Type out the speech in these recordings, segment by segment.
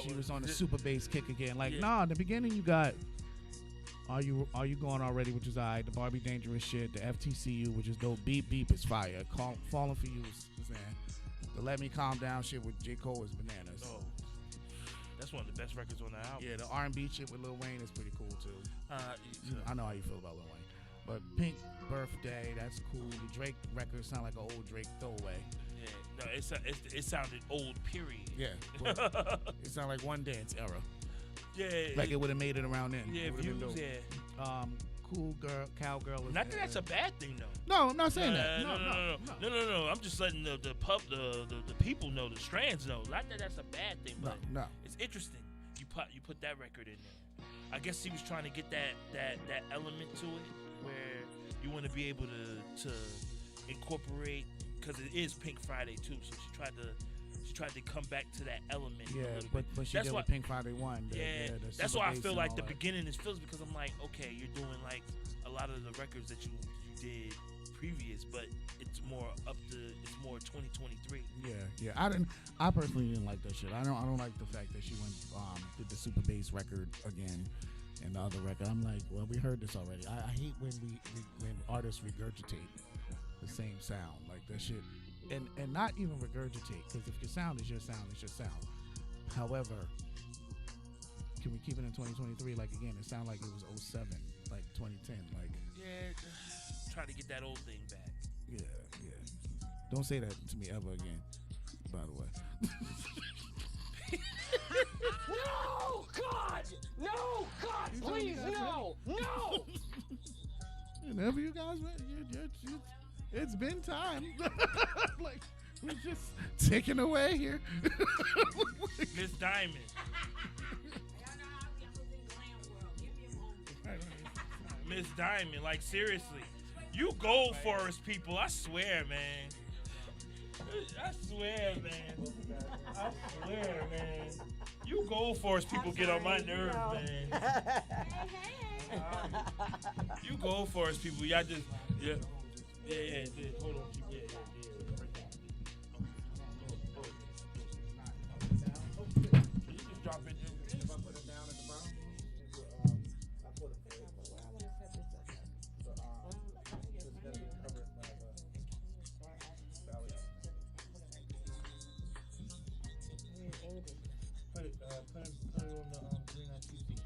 She was on the super bass kick again. Like, nah, in the beginning you got Are You Going Already, which is alright. The Barbie Dangerous shit. The FTCU, which is dope. Beep Beep is fire. Falling for You is man. The Let Me Calm Down shit with J. Cole is bananas. Oh, that's one of the best records on the album. Yeah, the R&B shit with Lil Wayne is pretty cool too. I know how you feel about Lil Wayne. But Pink Birthday, that's cool. The Drake record sound like an old Drake throwaway. Yeah, no, it sounded old, period. Yeah, it sounded like One Dance era. Yeah, like it would have made it around then. Yeah, views. Yeah. Cool girl, cowgirl. Not that that's a bad thing though. No, I'm not saying that. No. I'm just letting the people know, the strands know. Not that that's a bad thing, but no. It's interesting. You put that record in there. I guess he was trying to get that element to it where you want to be able to incorporate, because it is Pink Friday too. So she tried to come back to that element. Yeah, but she did with Pink Friday 1. That's why I feel like the beginning is feels, because I'm like, okay, you're doing like a lot of the records that you did previous, but it's more 2023. Yeah. I personally didn't like that shit. I don't like the fact that she went did the super bass record again and the other record. I'm like, well, we heard this already. I hate when artists regurgitate the same sound, like that shit, and not even regurgitate, because if your sound is your sound, it's your sound. However, can we keep it in 2023? Like, again, it sounded like it was 07, like 2010, like try to get that old thing back. Yeah. Don't say that to me ever again, by the way. No, God, please, no. Whenever you guys went, it's been time. Like, we're just taking away here. Miss Diamond. Miss Diamond, like, seriously. You Gold Forest people, I swear, man. You Gold Forest people get on my nerves, man. You Gold Forest people, y'all just, yeah. Hold on, yeah. You just drop it. If I put it down at the bottom, I put it there. Where I want to set this up. So, it's going to be covered by the valley. Put it on the green TV.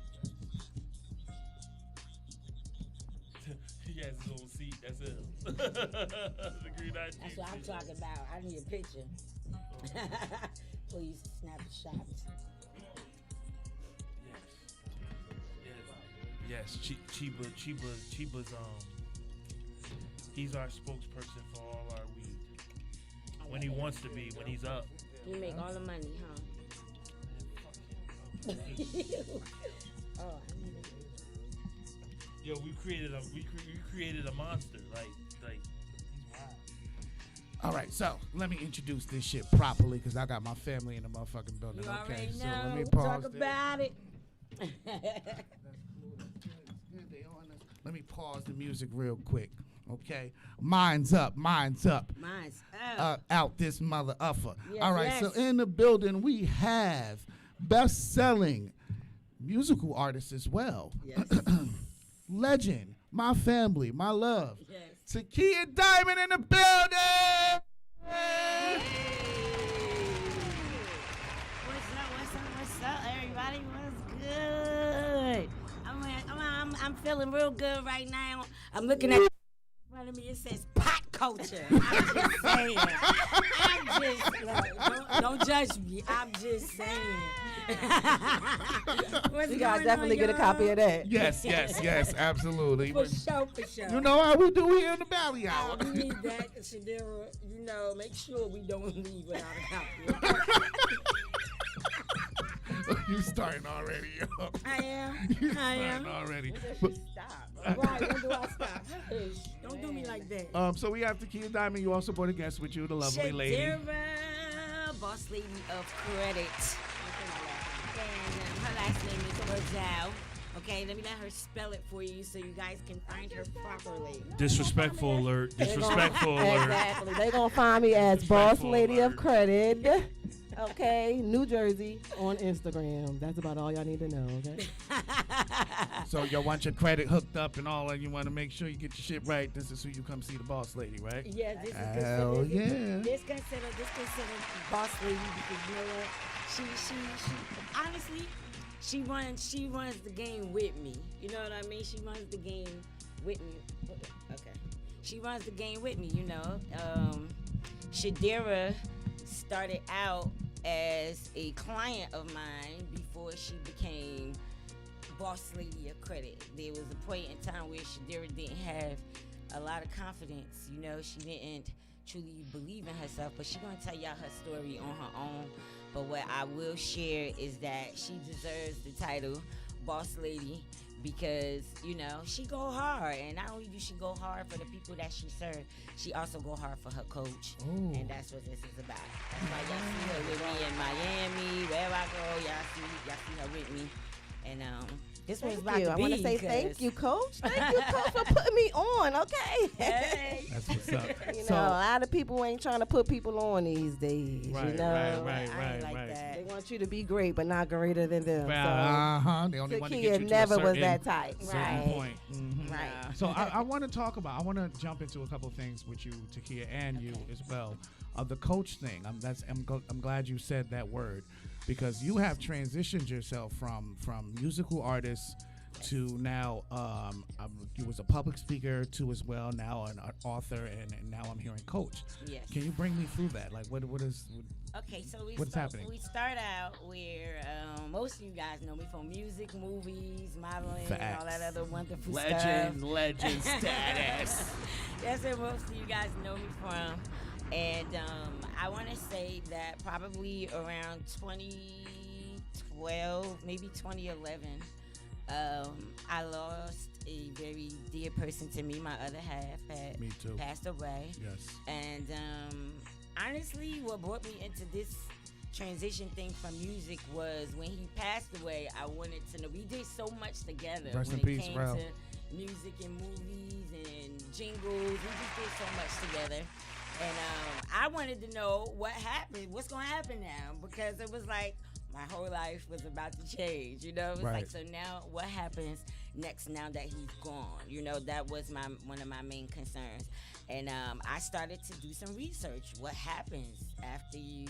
He has his own seat. That's it. The green TV. That's what I'm talking about. I need a picture. Please snap a shot. Yes. Chiba's he's our spokesperson for all our weed. When he wants to be, when he's up. You make all the money, huh? Oh, I need it. Yo, we created a monster. Like he's wild. All right, so let me introduce this shit properly, because I got my family in the motherfucking building. You okay, know. So let me pause. Talk about it. Let me pause the music real quick, okay? Mine's up. Out this mother uffer. Yes, all right, so in the building we have best-selling musical artists as well. Yes. Legend, my family, my love. Yes. Takiyah Diamond in the building. What's up, everybody? What's good? I'm feeling real good right now. I'm looking at in front of me. It says pot culture. I'm just saying. Don't judge me. I'm just saying. You guys definitely get a copy of that. Yes, absolutely. For sure. You know how we do here in the Valley Hour. We need that, Shadira. Make sure we don't leave without a copy. You starting already, yo. I am. Already. Stop. Right, when do I stop? Don't do me like that. So we have Takiyah Diamond. You also brought a guest with you, the lovely lady. Shadira, boss lady of credit. And her last name is Roselle. Okay, let her spell it for you so you guys can find her properly. Disrespectful alert. Disrespectful alert. Exactly. They're going to find me as boss lady of credit. Okay, New Jersey on Instagram. That's about all y'all need to know, okay? So you want your credit hooked up and all, and you want to make sure you get your shit right. This is who you come see the boss lady, right? Yeah, this is Hell considered, yeah. this considered boss lady because you know what? She honestly, she runs the game with me. You know what I mean? She runs the game with me. Okay. She runs the game with me, you know. Shadira started out as a client of mine before she became boss lady of credit. There was a point in time where Shadira didn't have a lot of confidence. You know, she didn't truly believe in herself, but she's going to tell y'all her story on her own. But what I will share is that she deserves the title boss lady because, you know, she go hard. And not only do she go hard for the people that she served, she also go hard for her coach. Ooh. And that's what this is about. That's why y'all see her with me in Miami. Wherever I go, y'all see her with me. And this was about Thank you. to I be. want to say 'cause- thank you, Coach. Thank you, Coach, for putting me on, okay? Hey. That's what's up. You So- know, a lot of people ain't trying to put people on these days. Right, you know? right, I ain't right, like right. that. They want you to be great, but not greater than them. Well, they only So want to get Takiyah you to never a was certain, that type. certain Right. point. Mhm. Right. So I want to jump into a couple of things with you, Takiyah, and you as well. The coach thing. I'm glad you said that word because you have transitioned yourself from musical artist to now you was a public speaker to as well now an author and now I'm hearing coach. Yes. Can you bring me through that? Like what is Okay, so What's happening? We start out where most of you guys know me from music, movies, modeling, and all that Facts. other wonderful Legend stuff. status. That's where most of you guys know me from. And I want to say that probably around 2012, maybe 2011, I lost a very dear person to me. My other half had Me too. passed away. Yes. And honestly, what brought me into this transition thing from music was when he passed away, I wanted to know. We did so much together Rest when in it peace, came bro. to music and movies and jingles. We just did so much together. And I wanted to know what happened, what's going to happen now, because it was like my whole life was about to change, you know? It was Right. like, so now what happens next now that he's gone? You know, that was one of my main concerns. And I started to do some research. What happens after you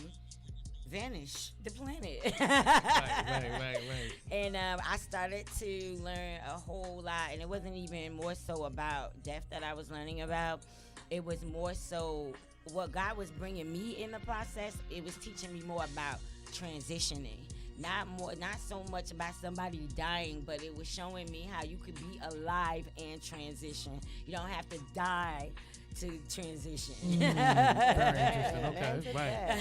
vanish the planet? right. And I started to learn a whole lot. And it wasn't even more so about death that I was learning about. It was more so what God was bringing me in the process. It was teaching me more about transitioning. Not so much about somebody dying, but it was showing me how you could be alive and transition. You don't have to die to transition. Very interesting. Okay, right.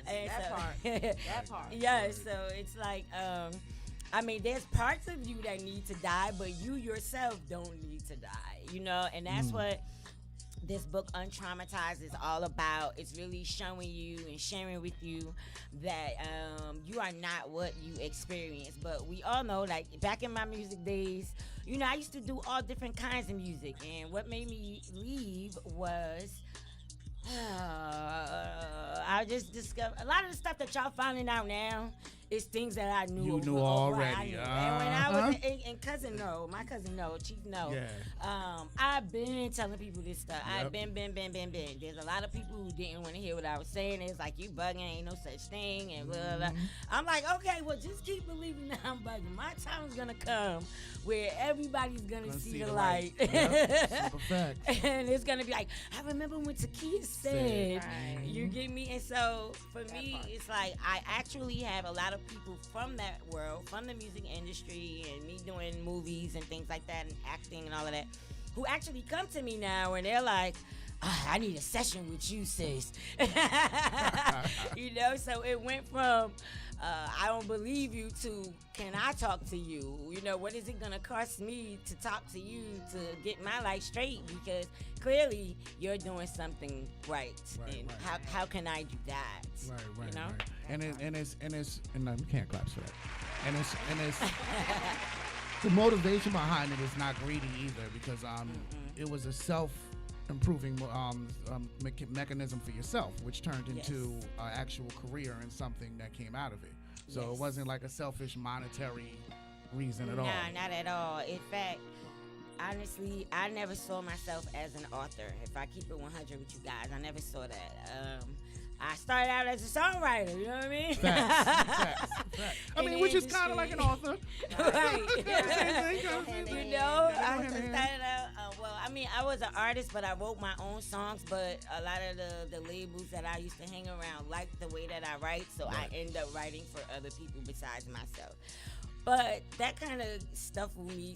And That so- part. That part. Yeah, so it's like, I mean, there's parts of you that need to die, but you yourself don't need to die, you know? And that's what this book, UNTRAUMATIZED, is all about. It's really showing you and sharing with you that you are not what you experience. But we all know, like, back in my music days, you know, I used to do all different kinds of music. And what made me leave was I just discovered a lot of the stuff that y'all finding out now is things that I knew. You knew over I already. knew. And when I was and my cousin know, Chief know. Yeah. I've been telling people this stuff. I've Yep. been. There's a lot of people who didn't want to hear what I was saying. It's like, you bugging, ain't no such thing, and blah, blah, blah. I'm like, okay, well, just keep believing that I'm bugging. My time's gonna come where everybody's gonna see the light. Yep. Simple fact. And it's gonna be like, I remember when Takiyah said, Right. you get me? And so for That me, part. it's like I actually have a lot of people from that world, from the music industry and me doing movies and things like that and acting and all of that, who actually come to me now and they're like, I need a session with you, sis. You know, so it went from I don't believe you to can I talk to you? You know, what is it gonna cost me to talk to you to get my life straight? Because clearly you're doing something right. Right, And right. how can I do that? Right. You know? Right. And no, we can't clap for that. And it's the motivation behind it is not greedy either because it was a improving mechanism for yourself, which turned Yes. into an actual career and something that came out of it. So Yes. it wasn't like a selfish monetary reason at all. Nah, not at all. In fact, honestly, I never saw myself as an author. If I keep it 100 with you guys, I never saw that. I started out as a songwriter, you know what I mean? Facts. I In mean, the which is kind of like an author. Right. Same thing, You same know, thing. I Hand in started hand. out, well, I mean, I was an artist, but I wrote my own songs, but a lot of the labels that I used to hang around liked the way that I write, so Right. I end up writing for other people besides myself. But that kind of stifled me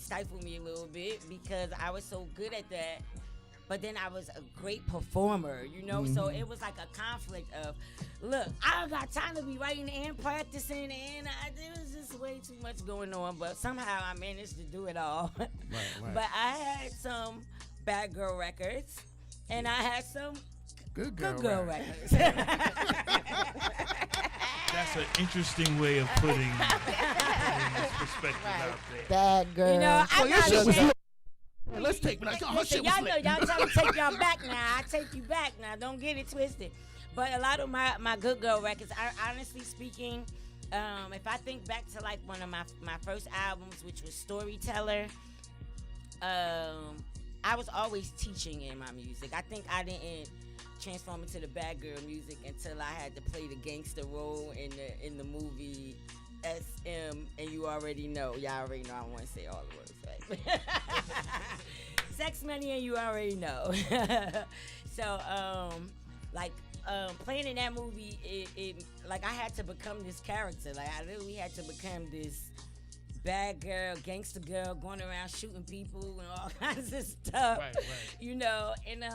a little bit because I was so good at that. But then I was a great performer, you know? So it was like a conflict of, look, I don't got time to be writing and practicing, and there was just way too much going on. But somehow I managed to do it all. Right. But I had some bad girl records, and I had some Good good girl. girl right. records. That's an interesting way of putting this perspective out there. Bad girl. You know, Well, I'm your not shit was ashamed. lit. Let's take like, oh, her Listen, shit was y'all know lit. y'all trying to take y'all back now. I take you back now. Don't get it twisted. But a lot of my good girl records, honestly speaking, if I think back to like one of my first albums, which was Storyteller, I was always teaching in my music. I think I didn't transform into the bad girl music until I had to play the gangster role in the movie SM, and you already know. Y'all already know. I don't want to say all the words, right? Sex, money, and you already know. So, playing in that movie, it like I had to become this character. Like I literally had to become this bad girl, gangster girl, going around shooting people and all kinds of stuff. Right. You know, and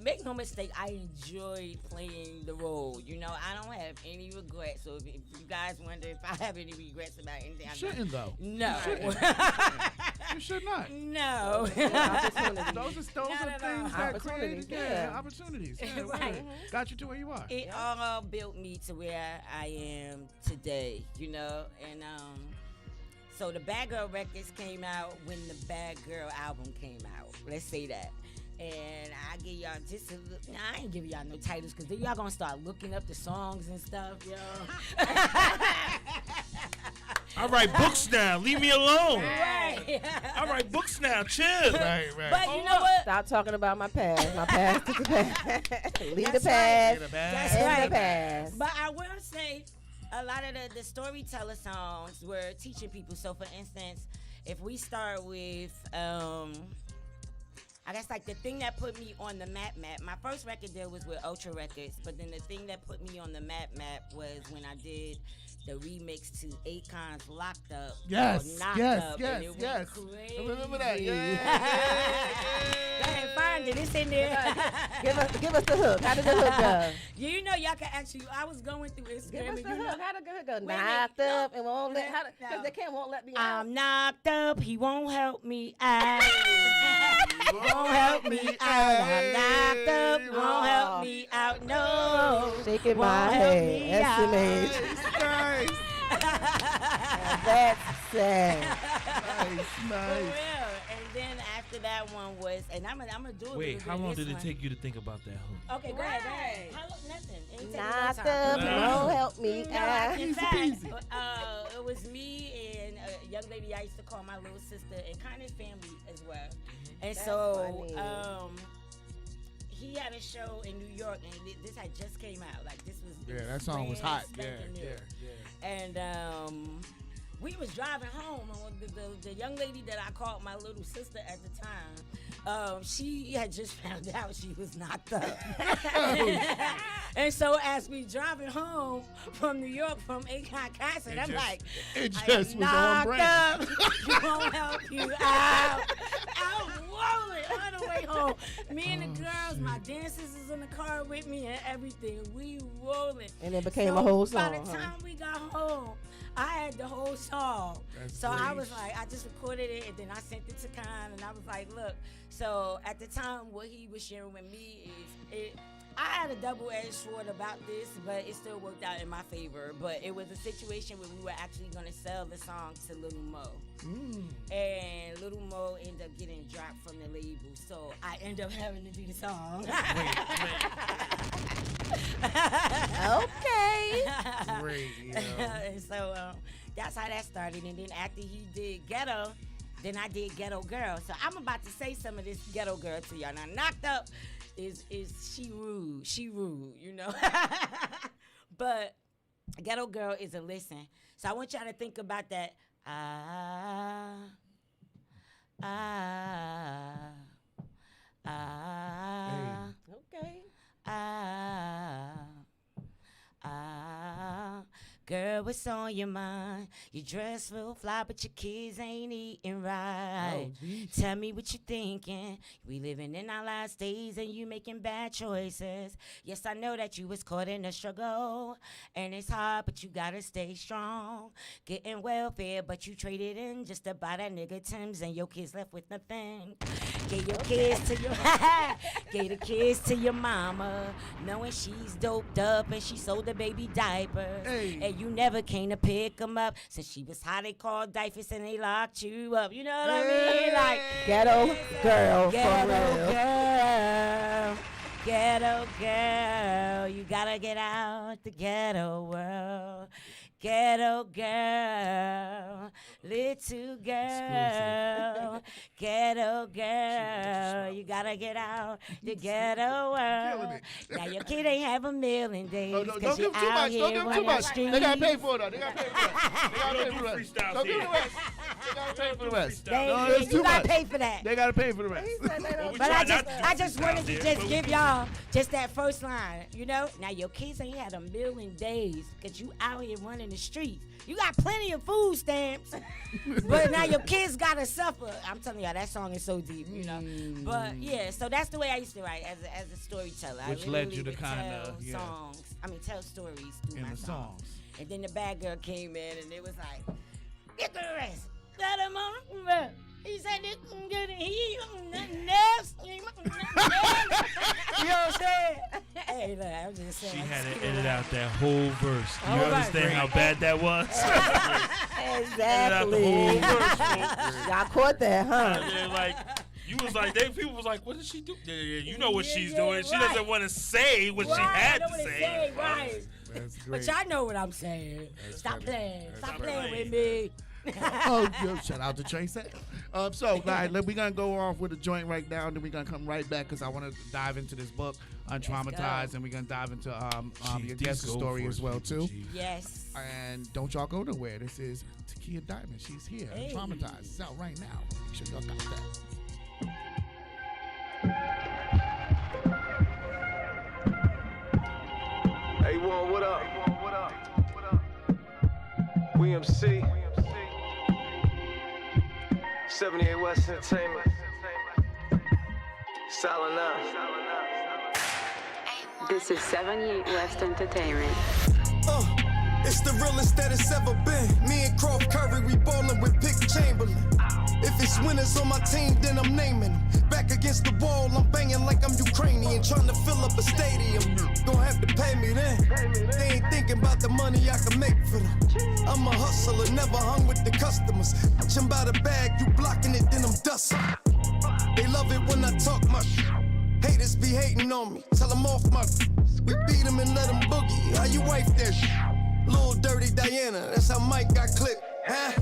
make no mistake, I enjoyed playing the role. You know, I don't have any regrets. So if you guys wonder if I have any regrets about anything, I Shouldn't though. no. You should not. No. Opportunity. Those are Not at things all. that Opportunities, created yeah. opportunities. Yeah, Right. word. Got you to where you are. It all built me to where I am today, you know, and so the Bad Girl records came out when the Bad Girl album came out. Let's say that. And I give y'all just I ain't giving y'all no titles because then y'all gonna start looking up the songs and stuff, yo. I write books now. Leave me alone. Right. I write books now. Chill. Right. But you know what? Stop talking about my past. My past is the past. Leave the That's past. That's in right. the past. But I will say a lot of the storyteller songs were teaching people. So for instance, if we start with I guess like the thing that put me on the map, my first record deal was with Ultra Records, but then the thing that put me on the map was when I did the remix to Akon's Locked Up. Yes, or Knocked yes, Up, yes, and it yes. went crazy. I remember that. Yeah. Go ahead, find it. It's in there. Give us the hook. How did the hook go? You know, y'all can actually. I was going through Give Instagram. us and the you know, hook. How did the hook go? Wait a minute. Knocked up and won't let. No. Because they won't let me out. I'm knocked up. He won't help me out. He won't help me out. I'm knocked up. He won't help me out. No. Shaking Won't my help head. me That's out. amazing. Nice. That's sad. For Nice. real. And then after that one was, and I'm gonna do it. Wait, how long did it take you to think about that hook? Okay, go ahead. Go ahead. How long? Nothing. It ain't taking no Knocked time. up and Nah. won't help me No, out. in Easy fact, peasy. it was me and a young lady I used to call my little sister, and kind of family as well. And That's so, funny. he had a show in New York, and this had just came out. Like this was Yeah, that song was hot. Yeah, spanking new. yeah. And we was driving home, and the young lady that I called my little sister at the time, she had just found out she was knocked up. And so as we driving home from New York from Akon concert, I'm like, It I just am was on knocked brand. up. She won't help you out. I was rolling on the way home. Me and the girls, my dancers is in the car with me and everything. We rolling. And it became So a whole By song. the time we got home, I had the whole song. That's So I great. was like, I just recorded it and then I sent it to Khan and I was like, look. So at the time, what he was sharing with me is I had a double-edged sword about this, but it still worked out in my favor. But it was a situation where we were actually going to sell the song to Little Mo. And Little Mo ended up getting dropped from the label. So I ended up having to do the song. Okay. Great. And so that's how that started. And then after he did Ghetto, then I did Ghetto Girl. So I'm about to say some of this Ghetto Girl to y'all. Now, Knocked Up is she rude. She rude, you know. But Ghetto Girl is a listen. So I want y'all to think about that. Okay. Girl, what's on your mind? You dress real fly, but your kids ain't eating right. Tell me what you thinking. We living in our last days and you making bad choices. Yes, I know that you was caught in a struggle. And it's hard, but you gotta stay strong. Getting welfare, but you traded in just to buy that nigga Tim's and your kids left with nothing. Gave your kids to your gave the kids to your mama, knowing she's doped up and she sold the baby diapers. And you never came to pick them up since she was how they called diapers and they locked you up. You know what I mean? Like Ghetto girl. ghetto girl, ghetto girl. You gotta get out the ghetto world. Ghetto girl, little girl, ghetto girl, you gotta get out the ghetto world. Now your kid ain't have a meal in days. No, don't give him too much. Don't give him too much. They gotta pay for it, though. They gotta pay for that. They gotta pay for the rest. Don't give him the rest. They gotta pay for the rest. No, that's too You gotta much. pay for that. They gotta pay for the rest. But I just wanted to just give y'all just that first line, you know? Now your kids ain't had a meal in days because you out here running the streets. You got plenty of food stamps, but now your kids gotta suffer. I'm telling y'all, that song is so deep, you know? But yeah, so that's the way I used to write as a storyteller. Which I led you to would kinda, tell songs. I mean, tell stories through In my the songs. And then the bad girl came in and it was like, get the rest. Let him on the rest. He said, this can get it. He nothing else. You know what I'm saying? Hey, look, I'm just saying. She I'm had just to edit out that whole verse. You All right. understand how bad that was? Edit out the whole Exactly. verse, folks. Y'all caught that, huh? And then, like, you was like, people was like, what did she do? Yeah, you know what she's doing. She right. doesn't want to say what she had to say. Right. That's But great. y'all know what I'm saying. Stop funny. playing. That's Stop funny. playing with me. Oh, yo, shout out to Trey Sale. So, guys, we're going to go off with a joint right now, and then we're going to come right back because I want to dive into this book, Untraumatized, and we're going to dive into your guest story as well, too. Yes. And don't y'all go nowhere. This is Takiyah Diamond. She's here, Hey. Traumatized. It's out right now. Make sure y'all got that. Hey, Juan, what up? We MC. 78 West Entertainment. Silent Now. This is 78 West Entertainment. It's the realest that it's ever been. Me and Croft Curry, we ballin' with Pick Chamberlain. If it's winners on my team, then I'm naming them. Back against the wall, I'm banging like I'm Ukrainian, trying to fill up a stadium. Gonna have to pay me then. They ain't thinking about the money I can make for them. I'm a hustler, never hung with the customers. Bitchin' by the bag, you blocking it, then I'm dustin'. They love it when I talk my shit. Haters be hating on me, tell them off my. We beat them and let them boogie. How you wife that shit? Little dirty Diana, that's how Mike got clipped, huh?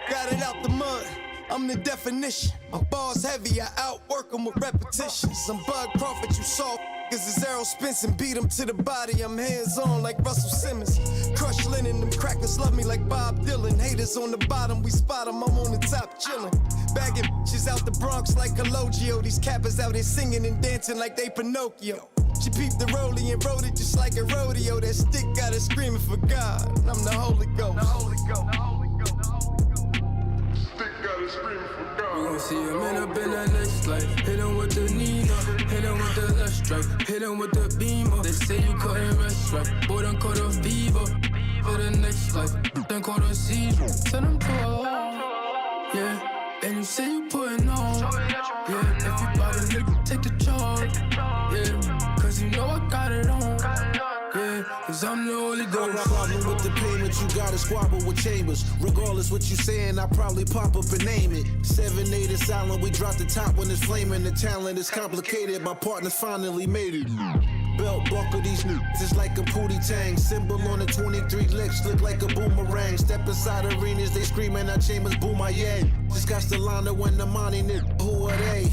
Got it out the mud, I'm the definition. My bars heavy, I outwork them with repetitions. I'm Bud Crawford, you soft, cause it's Errol Spence and beat him to the body. I'm hands on like Russell Simmons. Crush linen, them crackers love me like Bob Dylan. Haters on the bottom, we spot them, I'm on the top chillin'. Bagging bitches out the Bronx like Cologio. These cappers out here singing and dancing like they Pinocchio. She peeped the rollie and rode it just like a rodeo. That stick got her screaming for God. I'm the Holy Ghost. The Holy Ghost. The Holy Ghost. The Holy Ghost. Stick got her screaming for God. We gon' see him in up in that next life. Hit him with the Nina, hit him with the left strike, hit him with the Beamer. They say you couldn't rest right. Boy done caught a fever for the next life. Done caught a seizure. Send him to a yeah. And you say you putting on, yeah. If you bout a nigga, take the charge, yeah. Cause you know I got it to squabble with Chambers. Regardless what you saying, I probably pop up and name it. 7-8 is silent, we drop the top when it's flaming. The talent is complicated, my partners finally made it. Belt buckle these niggas, it's like a pootie tang. Symbol on the 23 licks, look like a boomerang. Step inside arenas, they screaming out Chambers, boom my yang. Just got Stalana when the money nigga, who are they?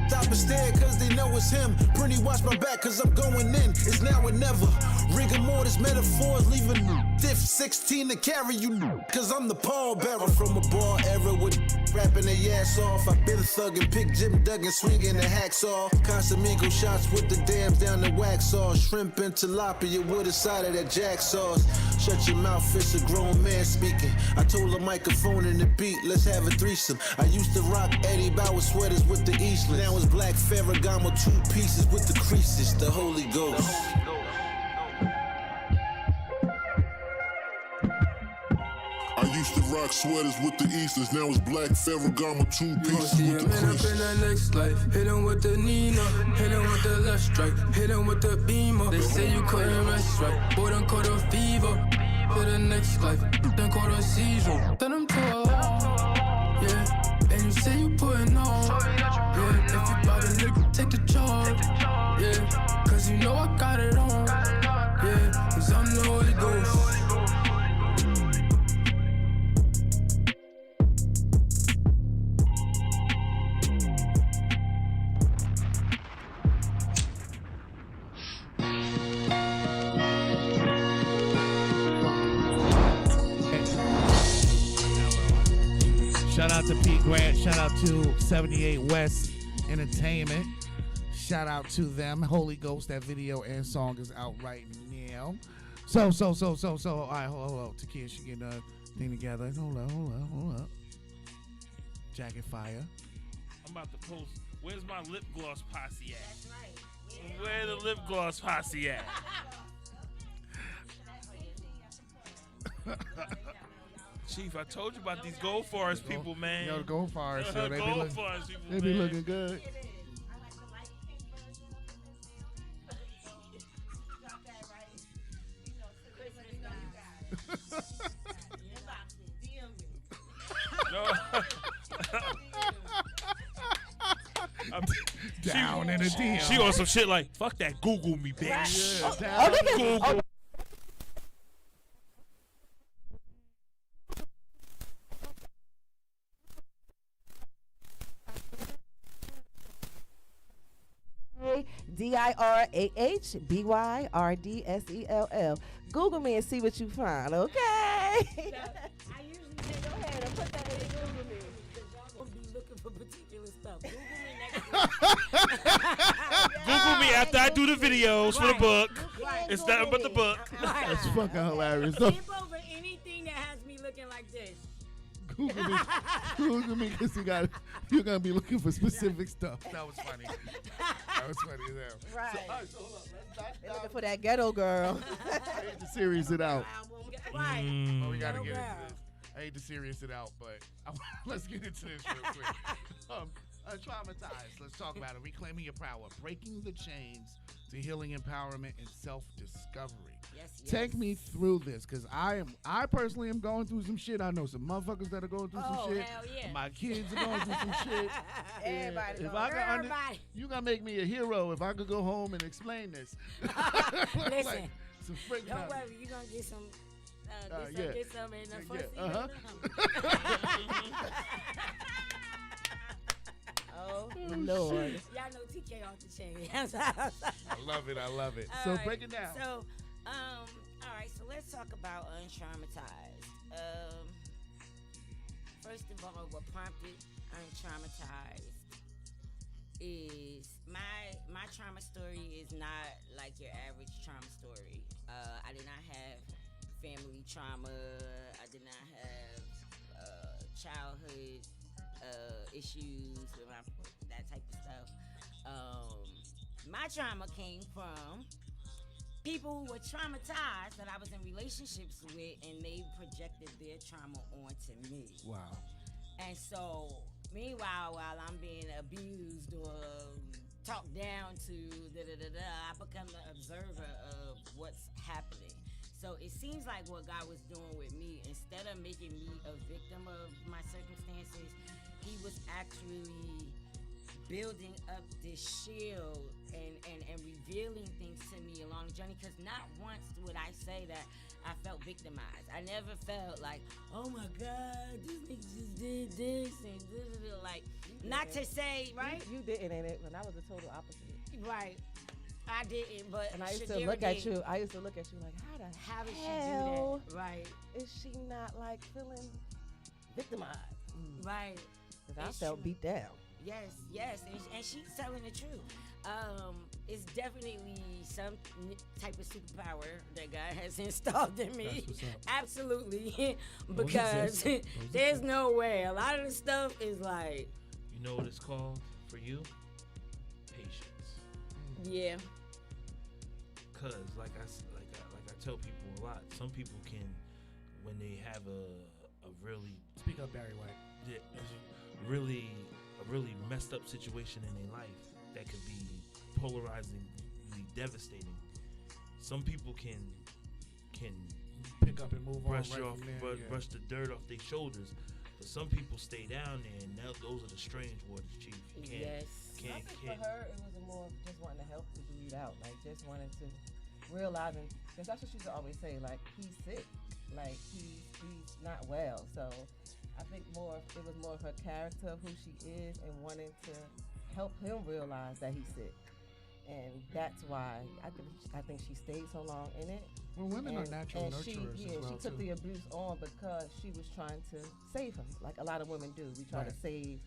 Stop and stare cause they know it's him. Pretty watch my back cause I'm going in. It's now or never. Rigor mortis metaphors leaving diff 16 to carry you cause I'm the pallbearer. From a bar era with rapping their ass off. I've been thugging, pick Jim Duggan, swinging the hacksaw. Casamigo shots with the dams down the wax saw. Shrimp and tilapia with a side of that jack sauce. Shut your mouth, it's a grown man speaking. I told the microphone and the beat, let's have a threesome. I used to rock Eddie Bauer sweaters with the Eastland. Now it's black Ferragamo, 2 pieces with the creases, the Holy Ghost. I used to rock sweaters with the Easters, now it's black Ferragamo, 2 pieces See with him the end up creases. in the next life. Hit him with the Nina, hit him with the left strike, hit him with the Beamer. They say you couldn't rest right. Boy, done caught a fever. For the next life, done caught a seizure. Then I'm told, yeah. And you say you putting on, yeah. If you bout a nigga, take the charge, yeah. Cause you know I got it on, yeah. Cause I'm the Holy Ghost. Shout out to Pete Grant. Shout out to 78 West Entertainment. Shout out to them. Holy Ghost, that video and song is out right now. So. All right, hold up. Takiyah, she getting a thing together. Hold up. Jacket fire. I'm about to post. Where's my lip gloss posse at? That's right. Where the lip gloss posse at? Chief, I told you about these Gold Forest people, man. Yo, the Gold Forest, yo, they Gold Forest people, they be looking good. No. Down in the DM. She on some shit like, fuck that, Google me, bitch. Yeah, Google. DIRAHBYRDSELL. Google me and see what you find, okay? I usually say go ahead and put that in Google me. Y'all gonna be looking for particular stuff. Google me next week. Google me after I do the videos for the book. Right. It's nothing but the book. That's fucking hilarious. Skip over anything that has me looking like this. Google me because you're gonna be looking for specific stuff. That was funny. That was funny as hell. Right. So, all right, so hold up. They're looking for that ghetto girl. I hate to serious it out. Right. But we gotta get into Girl. this. I hate to serious it out, but let's get into this real quick. Untraumatized. Let's talk about it. Reclaiming your power, breaking the chains to healing, empowerment, and self-discovery. Yes. Take me through this, because I personally am going through some shit. I know some motherfuckers that are going through some shit. Hell yeah. My kids are going through some shit. Everybody If going. I could Everybody. you gonna make me a hero if I could go home and explain this. Listen, Like, some freaking don't out. worry, you're gonna get some. Yeah. Get some in the first Uh-huh. Oh, Lord. Y'all know TK off the chain. I love it. So Alright, break it down. So, all right. So let's talk about untraumatized. First of all, what prompted untraumatized is my trauma story is not like your average trauma story. I did not have family trauma. I did not have childhood issues with that type of stuff. My trauma came from people who were traumatized that I was in relationships with, and they projected their trauma onto me. Wow. And so, meanwhile, while I'm being abused or talked down to, I become the observer of what's happening. So it seems like what God was doing with me, instead of making me a victim of my circumstances, he was actually building up this shield and revealing things to me along the journey. Because not once would I say that I felt victimized. I never felt like, oh my God, this nigga just did this and this. Like, not to say, right? You didn't in it, but I was the total opposite. Right. I didn't, but and I used to Shadira look at did. you. I used to look at you like, how did hell she do that? Right. Is she not like feeling victimized? Right. Because I felt beat down. Yes, and she's telling the truth. It's definitely some type of superpower that God has installed in me. That's what's up. Absolutely, because there's no way. A lot of the stuff is like. You know what it's called for you? Patience. Yeah. Cause like I tell people a lot. Some people can, when they have a really Speak up, Barry White. Yeah, a really messed up situation in their life that could be polarizingly devastating. Some people can pick up and move brush on. Brush the dirt off their shoulders. But some people stay down there, and those are the strange waters, Chief. You can't, I think for her, it was more of just wanting to help the dude out, like just wanting to realizing, because that's what she used to always say, like he's sick, like he's not well. So I think it was more of her character of who she is and wanting to help him realize that he's sick. And that's why I think she stayed so long in it. Well, women are natural nurturers as well, she took too. the abuse on because she was trying to save him, like a lot of women do. We try to save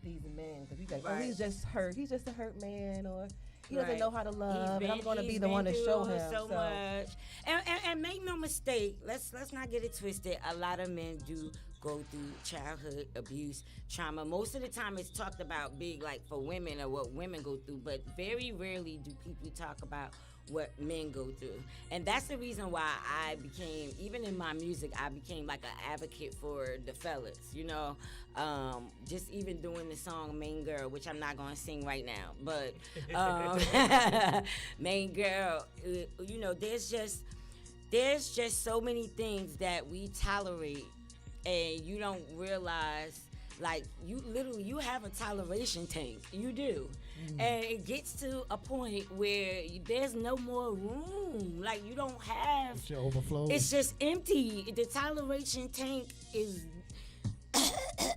these men because we like, oh, he's just hurt. He's just a hurt man, or he doesn't know how to love, and I'm going to be the one to show him. So much. And make no mistake, let's not get it twisted. A lot of men do go through childhood abuse, trauma. Most of the time it's talked about big, like for women or what women go through, but very rarely do people talk about what men go through. And that's the reason why I became, even in my music, I became like an advocate for the fellas, you know. Just even doing the song Main Girl, which I'm not going to sing right now, but Main Girl, you know, there's just so many things that we tolerate and you don't realize, like, you have a toleration tank. You do. And it gets to a point where there's no more room. Like, you don't have. It overflows. It's just empty. The toleration tank is.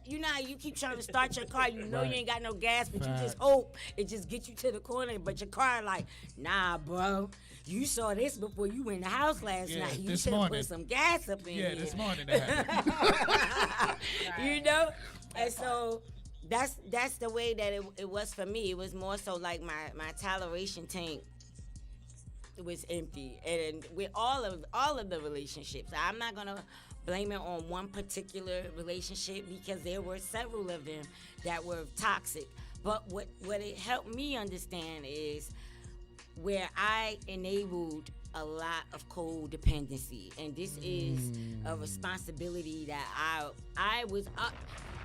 You know how you keep trying to start your car, you know you ain't got no gas, but you just hope it just gets you to the corner. But your car like, nah, bro, you saw this before you went in the house last night. You should have put some gas up in here. Yeah, this morning that happened. You know? And so that's the way that it was for me. It was more so like my toleration tank was empty. And with all of the relationships, I'm not going to blame it on one particular relationship because there were several of them that were toxic. But what it helped me understand is where I enabled a lot of codependency, and this is a responsibility that I was.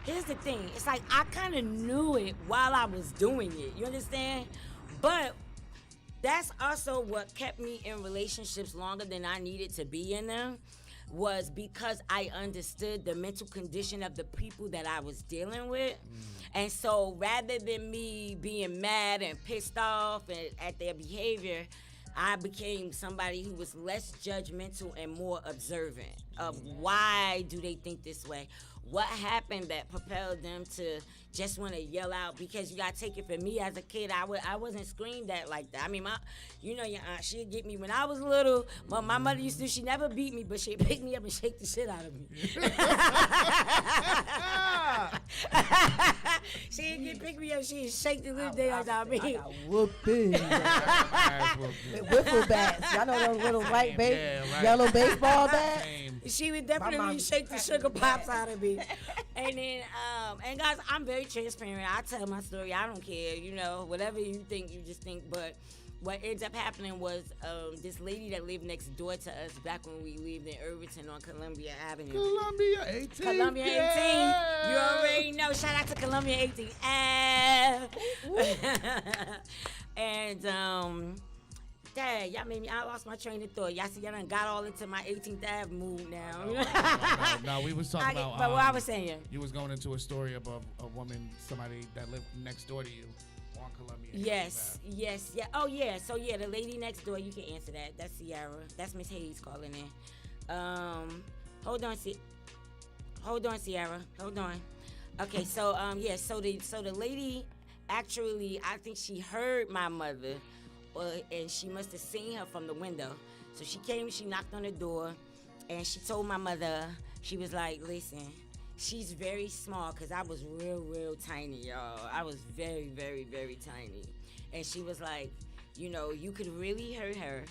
Here's the thing: it's like I kind of knew it while I was doing it. You understand? But that's also what kept me in relationships longer than I needed to be in them. Was because I understood the mental condition of the people that I was dealing with. And so rather than me being mad and pissed off at their behavior, I became somebody who was less judgmental and more observant of why do they think this way. What happened that propelled them to just want to yell out? Because you got to take it from me as a kid. I wasn't screamed at like that. I mean, your aunt, she'd get me when I was little. My mother used to, she never beat me, but she'd pick me up and shake the shit out of me. She'd pick me up, she'd shake the little damn out of me. I got whooping. Wiffle bats. Y'all know those little white yellow baseball bats? She would definitely shake the sugar pops out of me. And then, and guys, I'm very transparent. I tell my story. I don't care. You know, whatever you think, you just think. But what ends up happening was this lady that lived next door to us back when we lived in Irvington on Columbia Avenue. Columbia 18. Columbia 18. You already know. Shout out to Columbia 18. And Dad, y'all made me. I lost my train of thought. Y'all see, y'all done got all into my 18th Ave mood now. No, we was talking about. But what I was saying. You was going into a story about a woman, somebody that lived next door to you on Columbia. Yes, yeah. Oh, yeah. So, yeah, the lady next door, you can answer that. That's Sierra. That's Miss Hayes calling in. Hold on, Sierra. Hold on. Okay, so, so the lady, actually, I think she heard my mother, and she must have seen her from the window. So she came, she knocked on the door, and she told my mother, she was like, listen, she's very small, because I was real tiny, y'all. I was very, very, very tiny. And she was like, you know, you could really hurt her.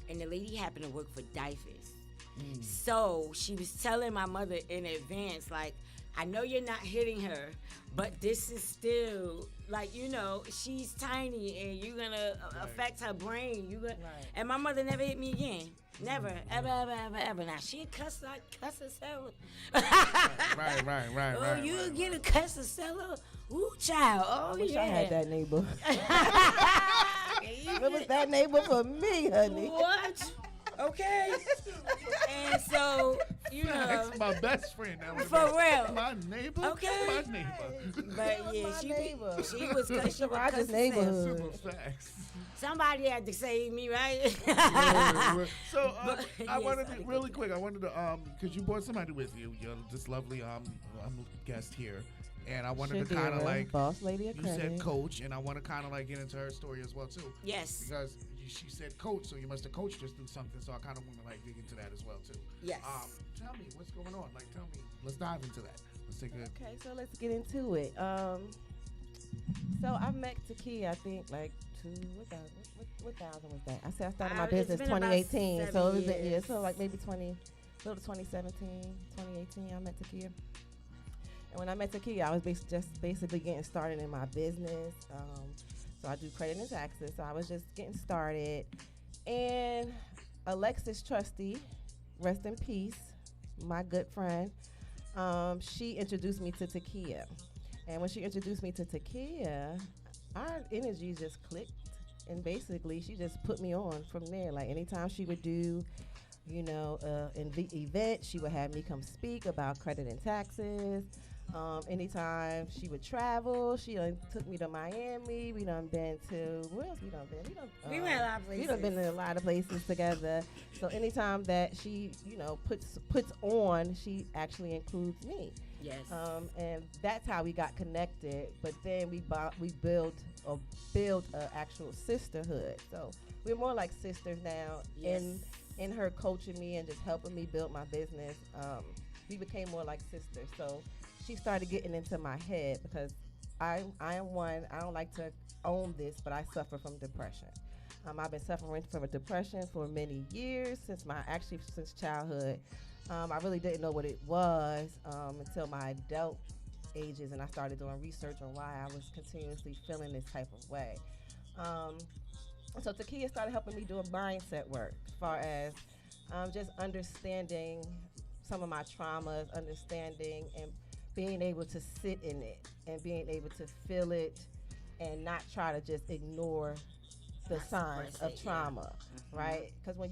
And the lady happened to work for DIFUS. So she was telling my mother in advance, like, I know you're not hitting her, but this is still, like, you know, she's tiny and you're going to affect her brain. And my mother never hit me again. Never, ever. Now, she'd cuss herself. Right. Oh, you get a cuss herself? Ooh, child. Oh, I wish yeah. I had that neighbor. It was that neighbor for me, honey. What? Okay. And so, you know. That's my best friend. For real. My neighbor? Okay. My neighbor. But yeah, she was Roger's neighborhood. Super facts. Somebody had to save me, right? So I wanted to, really quick, I wanted to, because you brought somebody with you, you're this lovely guest here. And I wanted to kind of like, boss lady of you credit. said coach, and I want to kind of like get into her story as well too. Yes. Because she said coach, so you must have coached us through something. So I kind of want to like dig into that as well too. Yes. Tell me what's going on. Like, tell me. Let's dive into that. Let's take a. Okay, so let's get into it. So I met Takiyah, I think like what thousand was that? I said I started my business 2018, so it was so like maybe 2017, 2018. I met Takiyah. And when I met Takiyah, I was just basically getting started in my business. So I do credit and taxes. So I was just getting started. And Alexis Trusty, rest in peace, my good friend, she introduced me to Takiyah. And when she introduced me to Takiyah, our energy just clicked. And basically, she just put me on from there. Like anytime she would do, you know, an event, she would have me come speak about credit and taxes. Anytime she would travel, she took me to Miami. We done been to, where else we done been? We went a lot of places. We done been in a lot of places together. So anytime that she, you know, puts on, she actually includes me. Yes. And that's how we got connected. But then we built a actual sisterhood. So we're more like sisters now. Yes. In her coaching me and just helping me build my business, we became more like sisters. So she started getting into my head because I am one, I don't like to own this, but I suffer from depression. I've been suffering from a depression for many years, since childhood. I really didn't know what it was until my adult ages, and I started doing research on why I was continuously feeling this type of way. So Takiyah started helping me do a mindset work as far as just understanding some of my traumas, understanding and being able to sit in it and being able to feel it and not try to just ignore the signs of trauma, right? Because when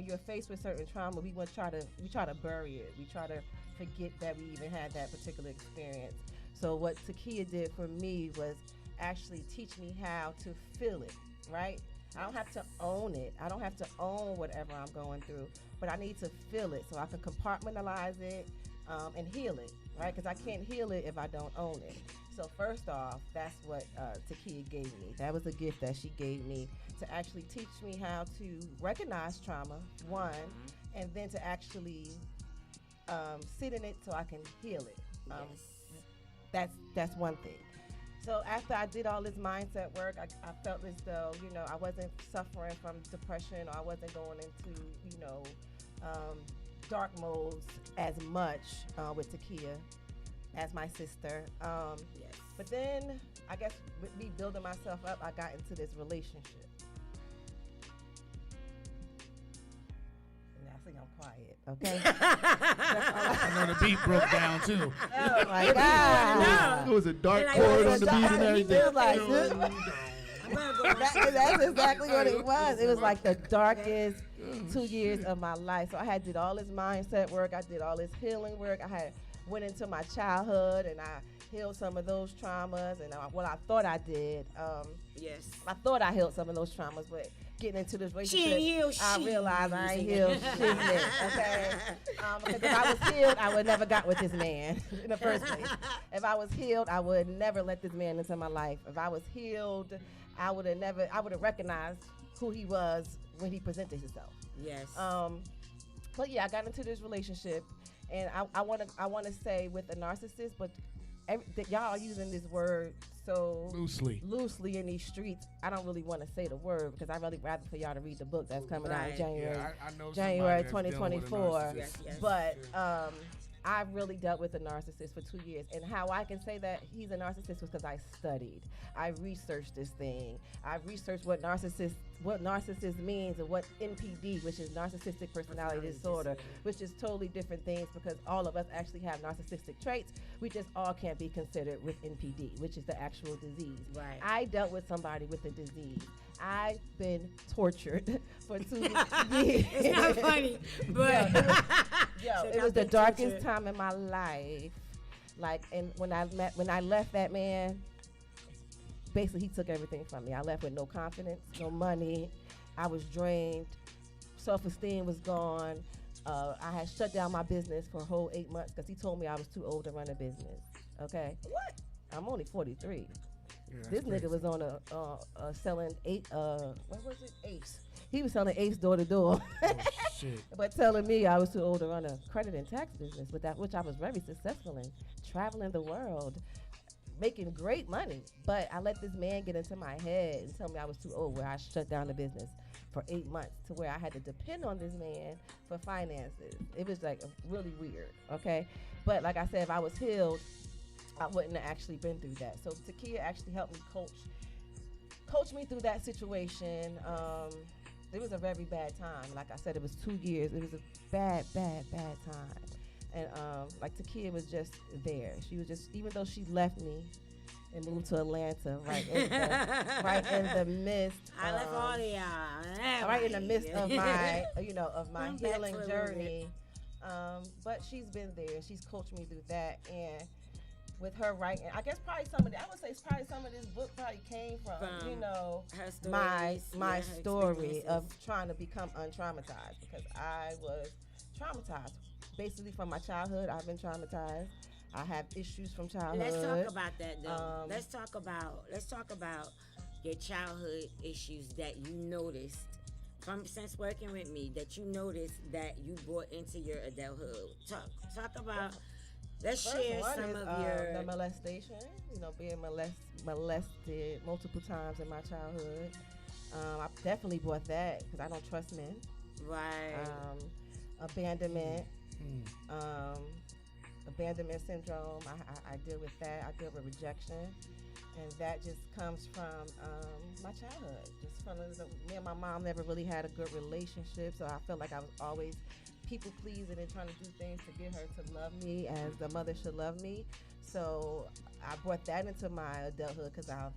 you're faced with certain trauma, we try to bury it. We try to forget that we even had that particular experience. So what Takiyah did for me was actually teach me how to feel it, right? I don't have to own it. I don't have to own whatever I'm going through, but I need to feel it so I can compartmentalize it and heal it, right? Because I can't heal it if I don't own it. So first off, that's what Takiyah gave me. That was a gift that she gave me to actually teach me how to recognize trauma, one, and then to actually sit in it so I can heal it. That's one thing. So after I did all this mindset work, I felt as though, you know, I wasn't suffering from depression, or I wasn't going into, you know, dark modes as much with Takiyah as my sister. But then, I guess with me building myself up, I got into this relationship. And I think I'm quiet, okay? I know the beat broke down too. Oh my God. It was a dark chord on the beat and everything. Like, That's exactly what it was. It was like the darkest 2 years of my life. So I had did all this mindset work. I did all this healing work. I had went into my childhood and I healed some of those traumas. And what I thought I did, Yes. I thought I healed some of those traumas, but getting into this relationship, ain't healed I shit. realized I ain't healed shit yet, okay? Because if I was healed, I would never got with this man in the first place. If I was healed, I would never let this man into my life. If I was healed, I would have recognized who he was when he presented himself. Yes. But yeah, I got into this relationship, and I want to say with a narcissist, but that y'all are using this word so loosely in these streets. I don't really want to say the word because I really rather for y'all to read the book that's coming out in January, I know January somebody that's 2024. dealing with a narcissist. Yes. But I really dealt with a narcissist for 2 years, and how I can say that he's a narcissist was because I studied. I researched this thing. I researched what narcissist means and what NPD, which is narcissistic personality disorder, which is totally different things because all of us actually have narcissistic traits. We just all can't be considered with NPD, which is the actual disease. Right. I dealt with somebody with a disease. I've been tortured for 2 years. It's not funny, but it was the darkest time in my life. Like, and when I left that man, basically he took everything from me. I left with no confidence, no money. I was drained. Self-esteem was gone. I had shut down my business for a whole 8 months because he told me I was too old to run a business. Okay. What? I'm only 43. Yeah, This crazy. nigga was on a selling what was it? Apes. He was selling apes door to door. Oh, shit. But telling me I was too old to run a credit and tax business, which I was very successful in, traveling the world, making great money. But I let this man get into my head and tell me I was too old, where I shut down the business for 8 months to where I had to depend on this man for finances. It was like really weird, okay? But like I said, if I was healed, I wouldn't have actually been through that. So Takiyah actually helped me coach me through that situation. It was a very bad time. Like I said, it was 2 years. It was a bad time. And like Takiyah was just there. She was just, even though she left me and moved to Atlanta, right in the midst. I left all of y'all. Right in the midst of my, of my I'm back healing for a little journey. But she's been there. She's coached me through that. And with her writing, I guess probably some of this book probably came from her my stories, story of experiences. trying to become untraumatized, because I was traumatized basically from my childhood. I've been traumatized. I have issues from childhood. Let's talk about that though. Let's talk about your childhood issues that you noticed since working with me, that you noticed that you brought into your adulthood. Talk about. Let's share some of the molestation. Being molested multiple times in my childhood. I definitely brought that because I don't trust men. Right. Abandonment. Abandonment syndrome. I deal with that. I deal with rejection, and that just comes from my childhood. Just from me and my mom never really had a good relationship, so I felt like I was always people pleasing and trying to do things to get her to love me as the mother should love me. So I brought that into my adulthood because I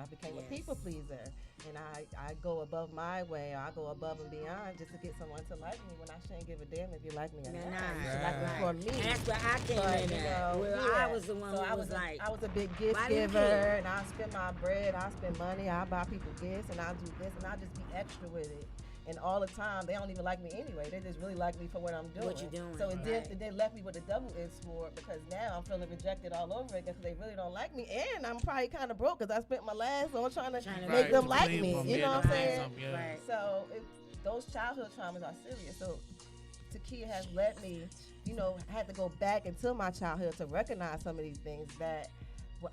became a people pleaser, and I go above my way. I go above and beyond just to get someone to like me when I shouldn't give a damn if you like me or not. You should like me for me. And that's where I came in at. I was the one who was like, I was a big gift giver, and I spend my bread, I spend money, I buy people gifts, and I do this, and I just be extra with it. And all the time, they don't even like me anyway. They just really like me for what I'm doing. What you doing? So it then left me with a double-edged sword, because now I'm feeling rejected all over again because they really don't like me. And I'm probably kind of broke because I spent my last on trying to make them like me. You know what I'm saying? Right. So those childhood traumas are serious. So Takiyah has let me, had to go back into my childhood to recognize some of these things that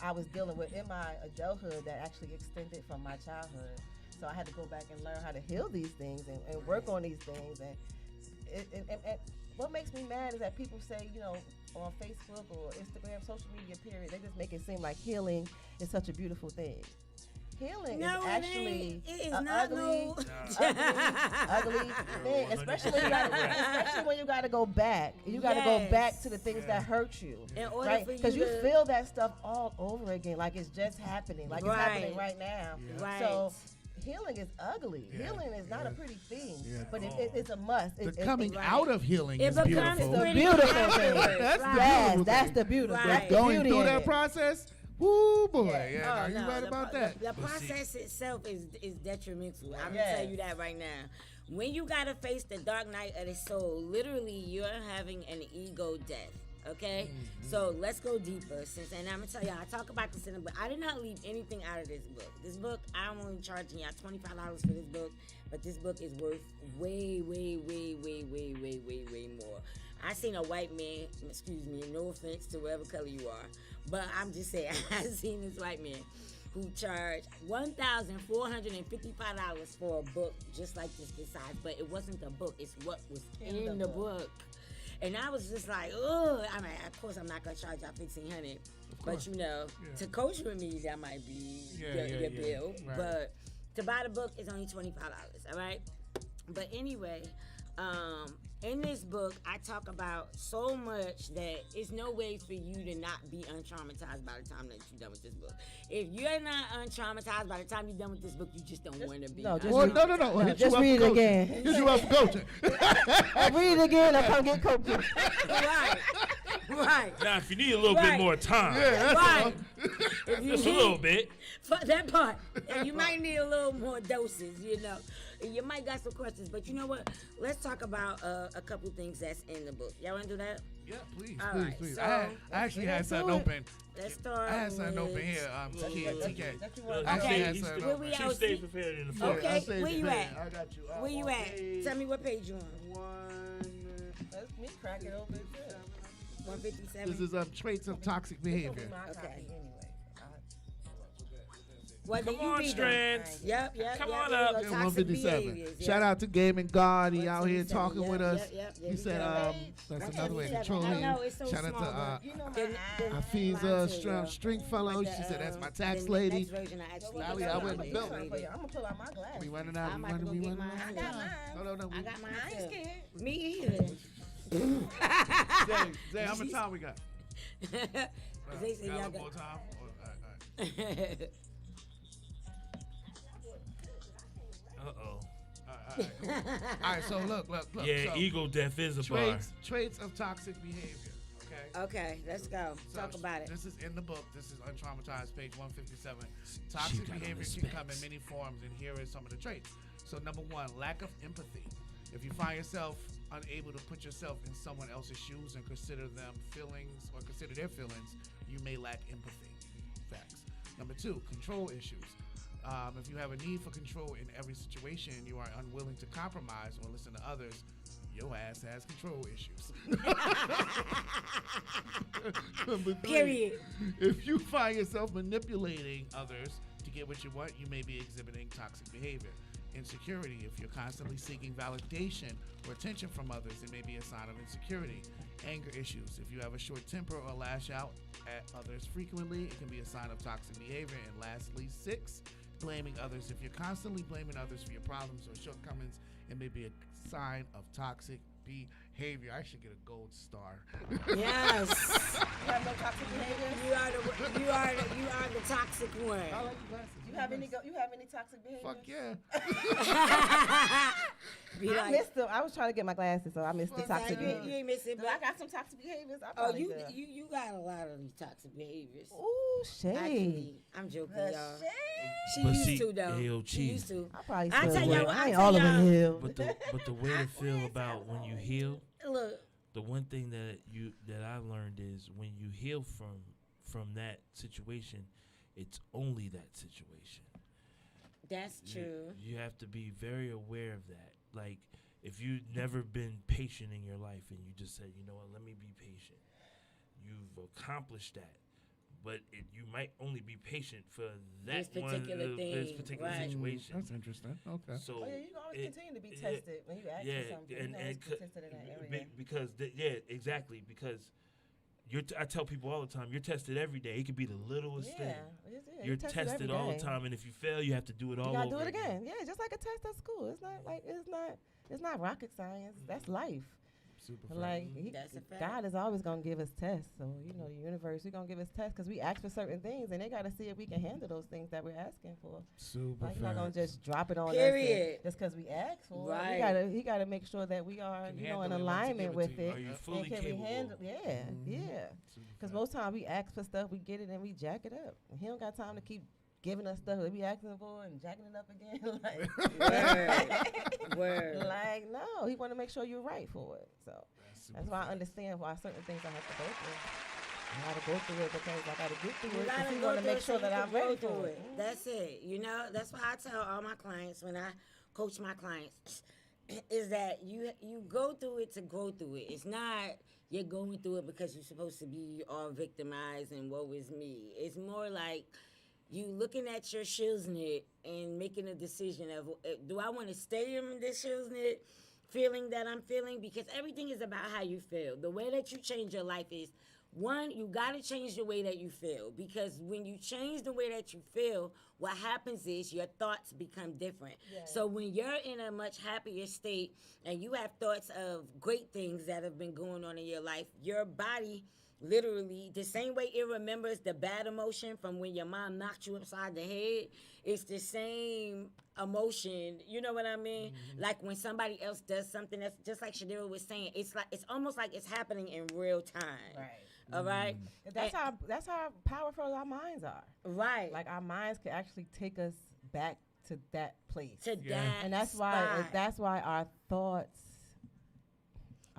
I was dealing with in my adulthood that actually extended from my childhood. So I had to go back and learn how to heal these things and work on these things. And what makes me mad is that people say, on Facebook or Instagram, social media, period, they just make it seem like healing is such a beautiful thing. healing No, is it actually ain't. It is a not ugly, no. ugly thing, especially when you gotta go back. You gotta go back to the things that hurt you, In order right? for Because you you to- feel that stuff all over again, like it's just happening, like it's happening right now. Right. So healing is ugly. Healing is not a pretty thing, but it's a must. Coming out of healing is becomes beautiful. It's a beautiful thing. That's the Yes, beautiful that's thing. the beautiful. Right. That's the Going beauty through in that it. process, woo boy. Yeah, Oh, no, you're no, right the about pro- that. The process itself is detrimental. I'm gonna Yes. tell you that right now. When you gotta face the dark night of the soul, literally you're having an ego death. Okay, so let's go deeper. And I'm gonna tell y'all, I talk about this in the book. I did not leave anything out of this book. This book, I'm only charging y'all $25 for this book, but this book is worth way more. I seen a white man, excuse me, no offense to whatever color you are, but I'm just saying, I seen this white man who charged $1,455 for a book just like this size, but it wasn't the book, it's what was in the book. And I was just like, oh, I mean, of course I'm not gonna charge y'all $1,500, but you know, to coach with me that might be your bill. Right. But to buy the book is only $25. All right. But anyway, in this book, I talk about so much that it's no way for you to not be untraumatized by the time that you're done with this book. If you're not untraumatized by the time you're done with this book, you just don't want to be. No, just Well, read, no. just read it again. Hit you up for coaching. Read it again and come get coaching. Right. Now, if you need a little bit more time, Right. If you just a need- little bit. For that part, and you might need a little more doses, you know. And you might got some questions, but you know what? Let's talk about a couple things that's in the book. Y'all want to do that? Yeah, please. So, I actually had something open. Let's start. I had something with- open here. TK. Okay. I actually had something Where open. we She out? stays prepared in the front. Okay, I stayed where you prepared. at? I got you. Where you on at? page Tell me what page you on. Let me crack it open. 157. This is traits of toxic behavior. Okay. Well, then Come you on, read them. Strands. Yep. Come on Here we up. go. Yeah, Toxic 157. behaviors, yep. Shout out to Gaming God. He out here 157, talking with us. Yep, He said, that's another way to 157. troll I him. know, it's so Shout out small, to but you know my Hafiz String Fellow. She said, that's my tax lady. Version, I actually Nally, I went and built I'm gonna pull out my glass. We running I'm out. about to go get mine. I got mine. No. I got mine. I ain't too. scared. Me either. Zay, how much time we got? They said Got a y'all little more got. time? All right. Uh-oh. All right, so look. Yeah, so ego death is a bar. traits of toxic behavior. Okay. Okay, let's go. So Talk about it. This is in the book. This is Untraumatized, page 157. Toxic got behavior all the can come in specs. many forms, and here is some of the traits. So number one, lack of empathy. If you find yourself unable to put yourself in someone else's shoes and consider them feelings or consider their feelings, you may lack empathy. Facts. Number two, control issues. If you have a need for control in every situation, you are unwilling to compromise or listen to others, your ass has control issues. Number three, Period. if you find yourself manipulating others to get what you want, you may be exhibiting toxic behavior. Insecurity, if you're constantly seeking validation or attention from others, it may be a sign of insecurity. Anger issues, if you have a short temper or lash out at others frequently, it can be a sign of toxic behavior. And lastly, 6, blaming others. If you're constantly blaming others for your problems or shortcomings, it may be a sign of toxic behavior. I should get a gold star. Yes. You have no toxic behavior? You are the toxic one. I like the glasses. You have any toxic behavior? Fuck yeah. Be I like, missed them. I was trying to get my glasses, so I missed the toxic you behavior. ain't missing, But I but got some toxic behaviors. I oh, probably you do. you got a lot of these toxic behaviors. Ooh, shade. Actually, I'm joking, The y'all. shade. She But used see, to though. AOT. She used to. I probably I still tell will. y'all- I I ain't tell all of y'all- them healed. But the way to feel about when you heal, Look, the one thing that I learned is when you heal from that situation, it's only that situation. that's true. You have to be very aware of that. Like, if you've never been patient in your life and you just said, you know what, let me be patient, you've accomplished that. But you might only be patient for that This one, particular this thing, particular right. situation. That's interesting. Okay. So Oh, yeah, you can always it- continue to be yeah, tested when you ask for something. You can always be tested in that area. because exactly, because I tell people all the time, you're tested every day. It could be the littlest thing. You're tested every all day. the time, and if you fail, you have to do it all over. You gotta do it again. Yeah, just like a test at school. It's not rocket science. That's life. Super Like That's a fact. God is always gonna give us tests. So the universe, He's gonna give us tests because we ask for certain things, and they gotta see if we can handle those things that we're asking for. Super Like, He's not gonna facts. just drop it on Period. us just because we asked for Right. it. He gotta make sure that we are, Can in handle it once he alignment give it with to you. it. Are you And fully can capable? we handle? Yeah, yeah. Because most time we ask for stuff, we get it and we jack it up. And He don't got time to keep giving us stuff that we asking for and jacking it up again. Word. Like, no, He want to make sure you're right for it. So that's why I understand why certain things I have to go through. I gotta go through it because I gotta get through You it. gotta Because He go want to through make it sure so that you I'm can go ready through for it. That's it. That's why I tell all my clients when I coach my clients is that you go through it to go through it. It's not you're going through it because you're supposed to be all victimized and woe is me. It's more like you looking at your shiznit and making a decision of do I want to stay in this shiznit feeling that I'm feeling, because everything is about how you feel. The way that you change your life is, one, you got to change the way that you feel, because when you change the way that you feel, what happens is your thoughts become different. So when you're in a much happier state and you have thoughts of great things that have been going on in your life, your body literally, the same way it remembers the bad emotion from when your mom knocked you upside the head, it's the same emotion. You know what I mean? Like when somebody else does something, that's just like Shadira was saying. It's almost like it's happening in real time. Right. All right. That's how powerful our minds are. Right. Like our minds can actually take us back to that place. To that And that's spot. why our thoughts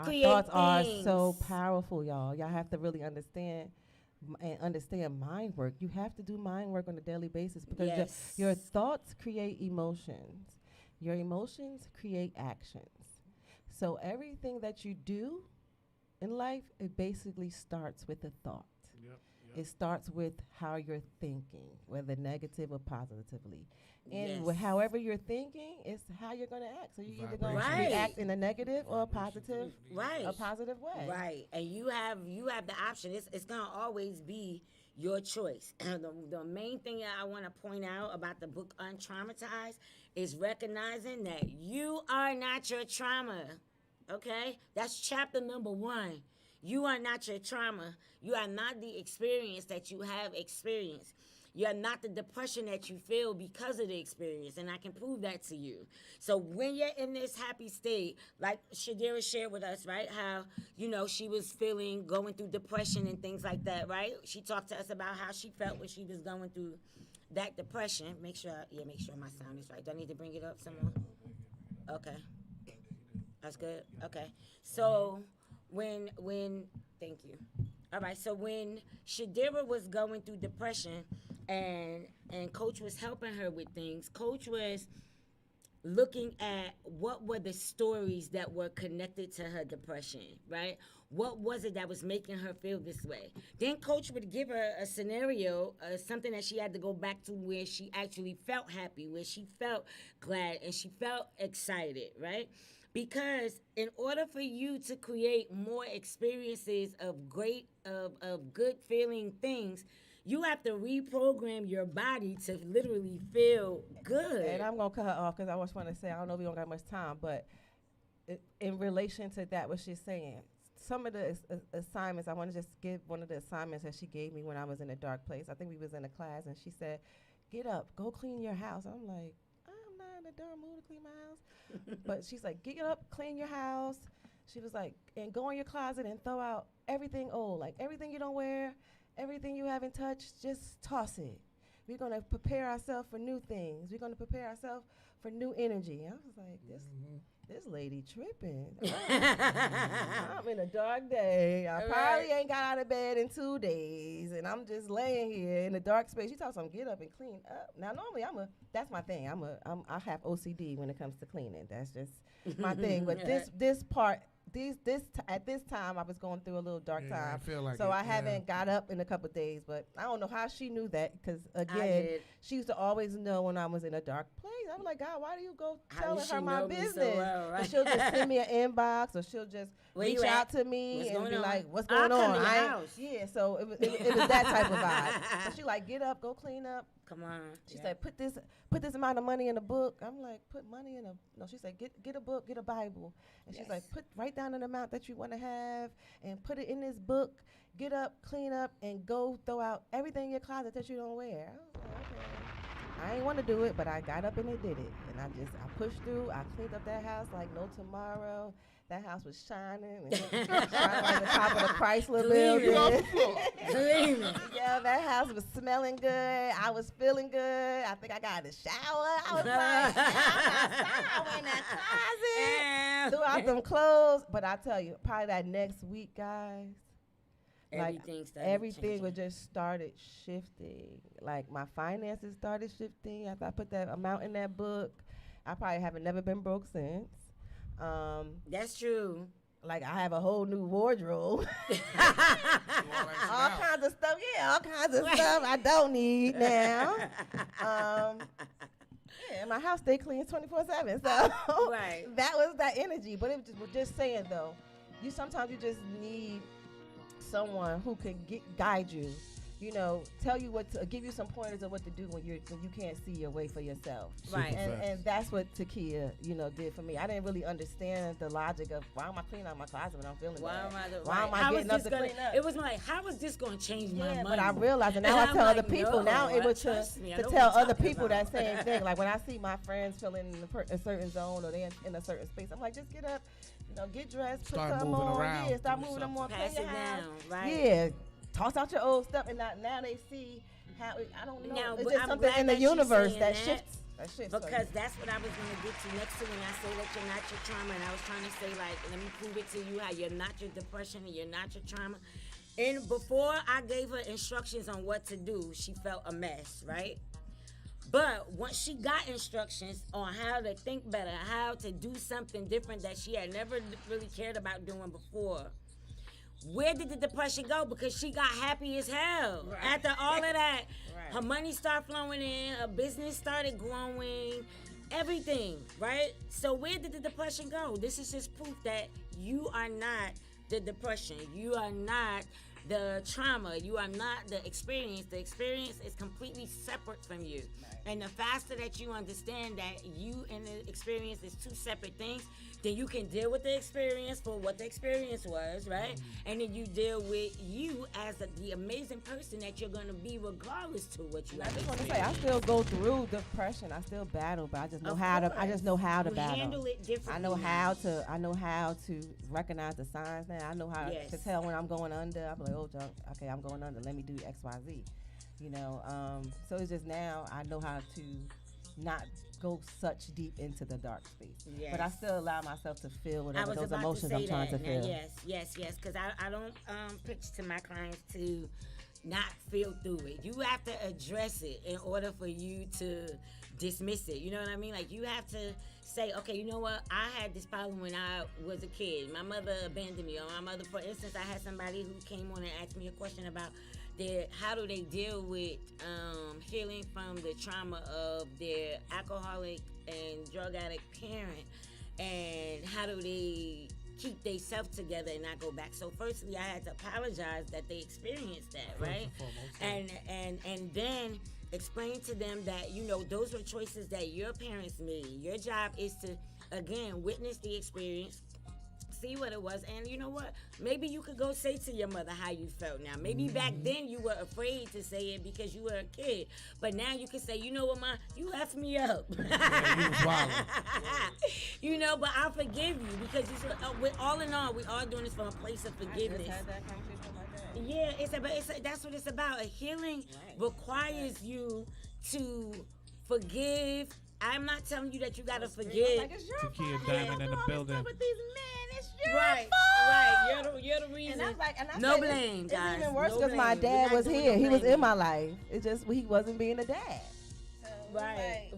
Create are things. so powerful, y'all. Y'all have to really understand mind work. You have to do mind work on a daily basis because Yes. your thoughts create emotions. Your emotions create actions. So everything that you do in life, it basically starts with a thought. It starts with how you're thinking, whether negative or positively. And Yes. however you're thinking, it's how you're going to act. So you're either going to Right. react in a negative or a positive, Right. a positive way. Right, and you have the option. It's gonna always be your choice. The main thing that I want to point out about the book Untraumatized is recognizing that you are not your trauma. Okay, that's chapter number 1. You are not your trauma. You are not the experience that you have experienced. You are not the depression that you feel because of the experience, and I can prove that to you. So when you're in this happy state, like Shadira shared with us, right, how, she was going through depression and things like that, right? She talked to us about how she felt when she was going through that depression. Make sure my sound is right. Do I need to bring it up some more? Okay. That's good? Okay. So when thank you. All right, so when Shadira was going through depression and Coach was helping her with things, Coach was looking at what were the stories that were connected to her depression, right? What was it that was making her feel this way? Then Coach would give her a scenario, something that she had to go back to where she actually felt happy, where she felt glad, and she felt excited, right? Because in order for you to create more experiences of good feeling things, you have to reprogram your body to literally feel good. And I'm going to cut her off because I just want to say, I don't know if we don't got much time, but in relation to that, what she's saying, some of the assignments, I want to just give one of the assignments that she gave me when I was in a dark place. I think we was in a class, and she said, get up, go clean your house. I'm like, I'm not in a darn mood to clean my house. But she's like, get up, clean your house. She was like, and go in your closet and throw out everything old, like everything you don't wear, everything you haven't touched, just toss it. We're going to prepare ourselves for new things. We're going to prepare ourselves for new energy. I was like, this lady tripping. I'm in a dark day. I probably ain't got out of bed in 2 days, and I'm just laying here in a dark space. She talks, get up and clean up. Now, normally that's my thing. I have OCD when it comes to cleaning. That's just my thing. But this part at this time I was going through a little dark Yeah, I time. feel like so it, I haven't got up in a couple of days, but I don't know how she knew that because I again, did. she used to always know when I was in a dark place. I'm like, God, why do you go How telling does she her my know me so business? well, But right? she'll just send me an inbox, or she'll just Where reach you at? out to me What's and going be on? like, "What's I'll going come on?" to your I ain't- house. Yeah, so it was that type of vibe. So she like, get up, go clean up. Come on. She said, put this amount of money in a book. I'm like, put money in a no. She said, get a book, get a Bible. And she's like, write down an amount that you want to have and put it in this book. Get up, clean up, and go throw out everything in your closet that you don't wear. I was like, okay. I ain't want to do it, but I got up and I did it. And I pushed through. I cleaned up that house like no tomorrow. That house was shining. And shining like the top of the Chrysler building. Gleaming. Yeah, that house was smelling good. I was feeling good. I think I got in the shower. I was like, I'm outside in that closet. Threw out them clothes. But I tell you, probably that next week, guys, everything was just started shifting. Like my finances started shifting after I put that amount in that book. I probably haven't never been broke since. That's true. Like I have a whole new wardrobe. all kinds of stuff. Yeah, all kinds of stuff I don't need now. Yeah, my house stay clean 24/7. So Right. that was that energy. But it was just saying though, sometimes you just need someone who can guide you. You know, tell you what to give you some pointers of what to do when you can't see your way for yourself. Right. And that's what Takiyah, did for me. I didn't really understand the logic of why am I cleaning out my closet when I'm feeling bad? Why am I getting up to clean up? It was like, how is this going to change my money? But I realized, and now I tell other people. Now it was to tell other people that same thing. Like when I see my friends feeling in a certain zone or they in a certain space, I'm like, just get up, get dressed, put Start something moving on. around, Yeah, start do moving them on. Pass it down, right? Yeah. Toss out your old stuff, and now they see how I don't know. Now, it's but just I'm something glad in the that you're universe saying that that, shifts. Because that's what I was going to get to next to when I say that you're not your trauma. And I was trying to say, like, let me prove it to you how you're not your depression and you're not your trauma. And before I gave her instructions on what to do, she felt a mess, right? But once she got instructions on how to think better, how to do something different that she had never really cared about doing before, where did the depression go? Because she got happy as hell. Right. After all of that, her money started flowing in, her business started growing, everything, right? So where did the depression go? This is just proof that you are not the depression. You are not the trauma. You are not the experience. The experience is completely separate from you. Right. And the faster that you understand that you and the experience is two separate things, then you can deal with the experience for what the experience was, right? And then you deal with you as the amazing person that you're going to be regardless to what you have. I just want to say, I still go through depression. I still battle, but I just know how to. I just know how to battle. Handle it differently. I know how to recognize the signs now. I know how to tell when I'm going under. I'm like, oh, okay, I'm going under. Let me do X, Y, Z. So it's just now I know how to not go such deep into the dark space. Yes. But I still allow myself to feel whatever those emotions I'm trying to feel. Yes. Because I don't pitch to my clients to not feel through it. You have to address it in order for you to dismiss it. You know what I mean? Like you have to say, okay, you know what? I had this problem when I was a kid. My mother abandoned me. Or my mother, for instance, I had somebody who came on and asked me a question about how do they deal with healing from the trauma of their alcoholic and drug addict parent, and how do they keep themselves together and not go back. So firstly, I had to apologize that they experienced that, right? And then explain to them that, those were choices that your parents made. Your job is to, again, witness the experience, see what it was, and you know what? Maybe you could go say to your mother how you felt now. Maybe back then you were afraid to say it because you were a kid, but now you can say, you know what, Ma, you effed me up. But I forgive you because we're all in all, we all doing this from a place of forgiveness. I just had that conversation with my dad. Yeah, that's what it's about. A healing requires you to forgive. I'm not telling you that you gotta forgive. Takiyah Diamond in the building. With these men, it's your Right. You're the reason. And I no said, blame, it's guys. even worse No because my blame. dad We're was not doing here. no He was blaming. in my life. It's just he wasn't being a dad. So Right.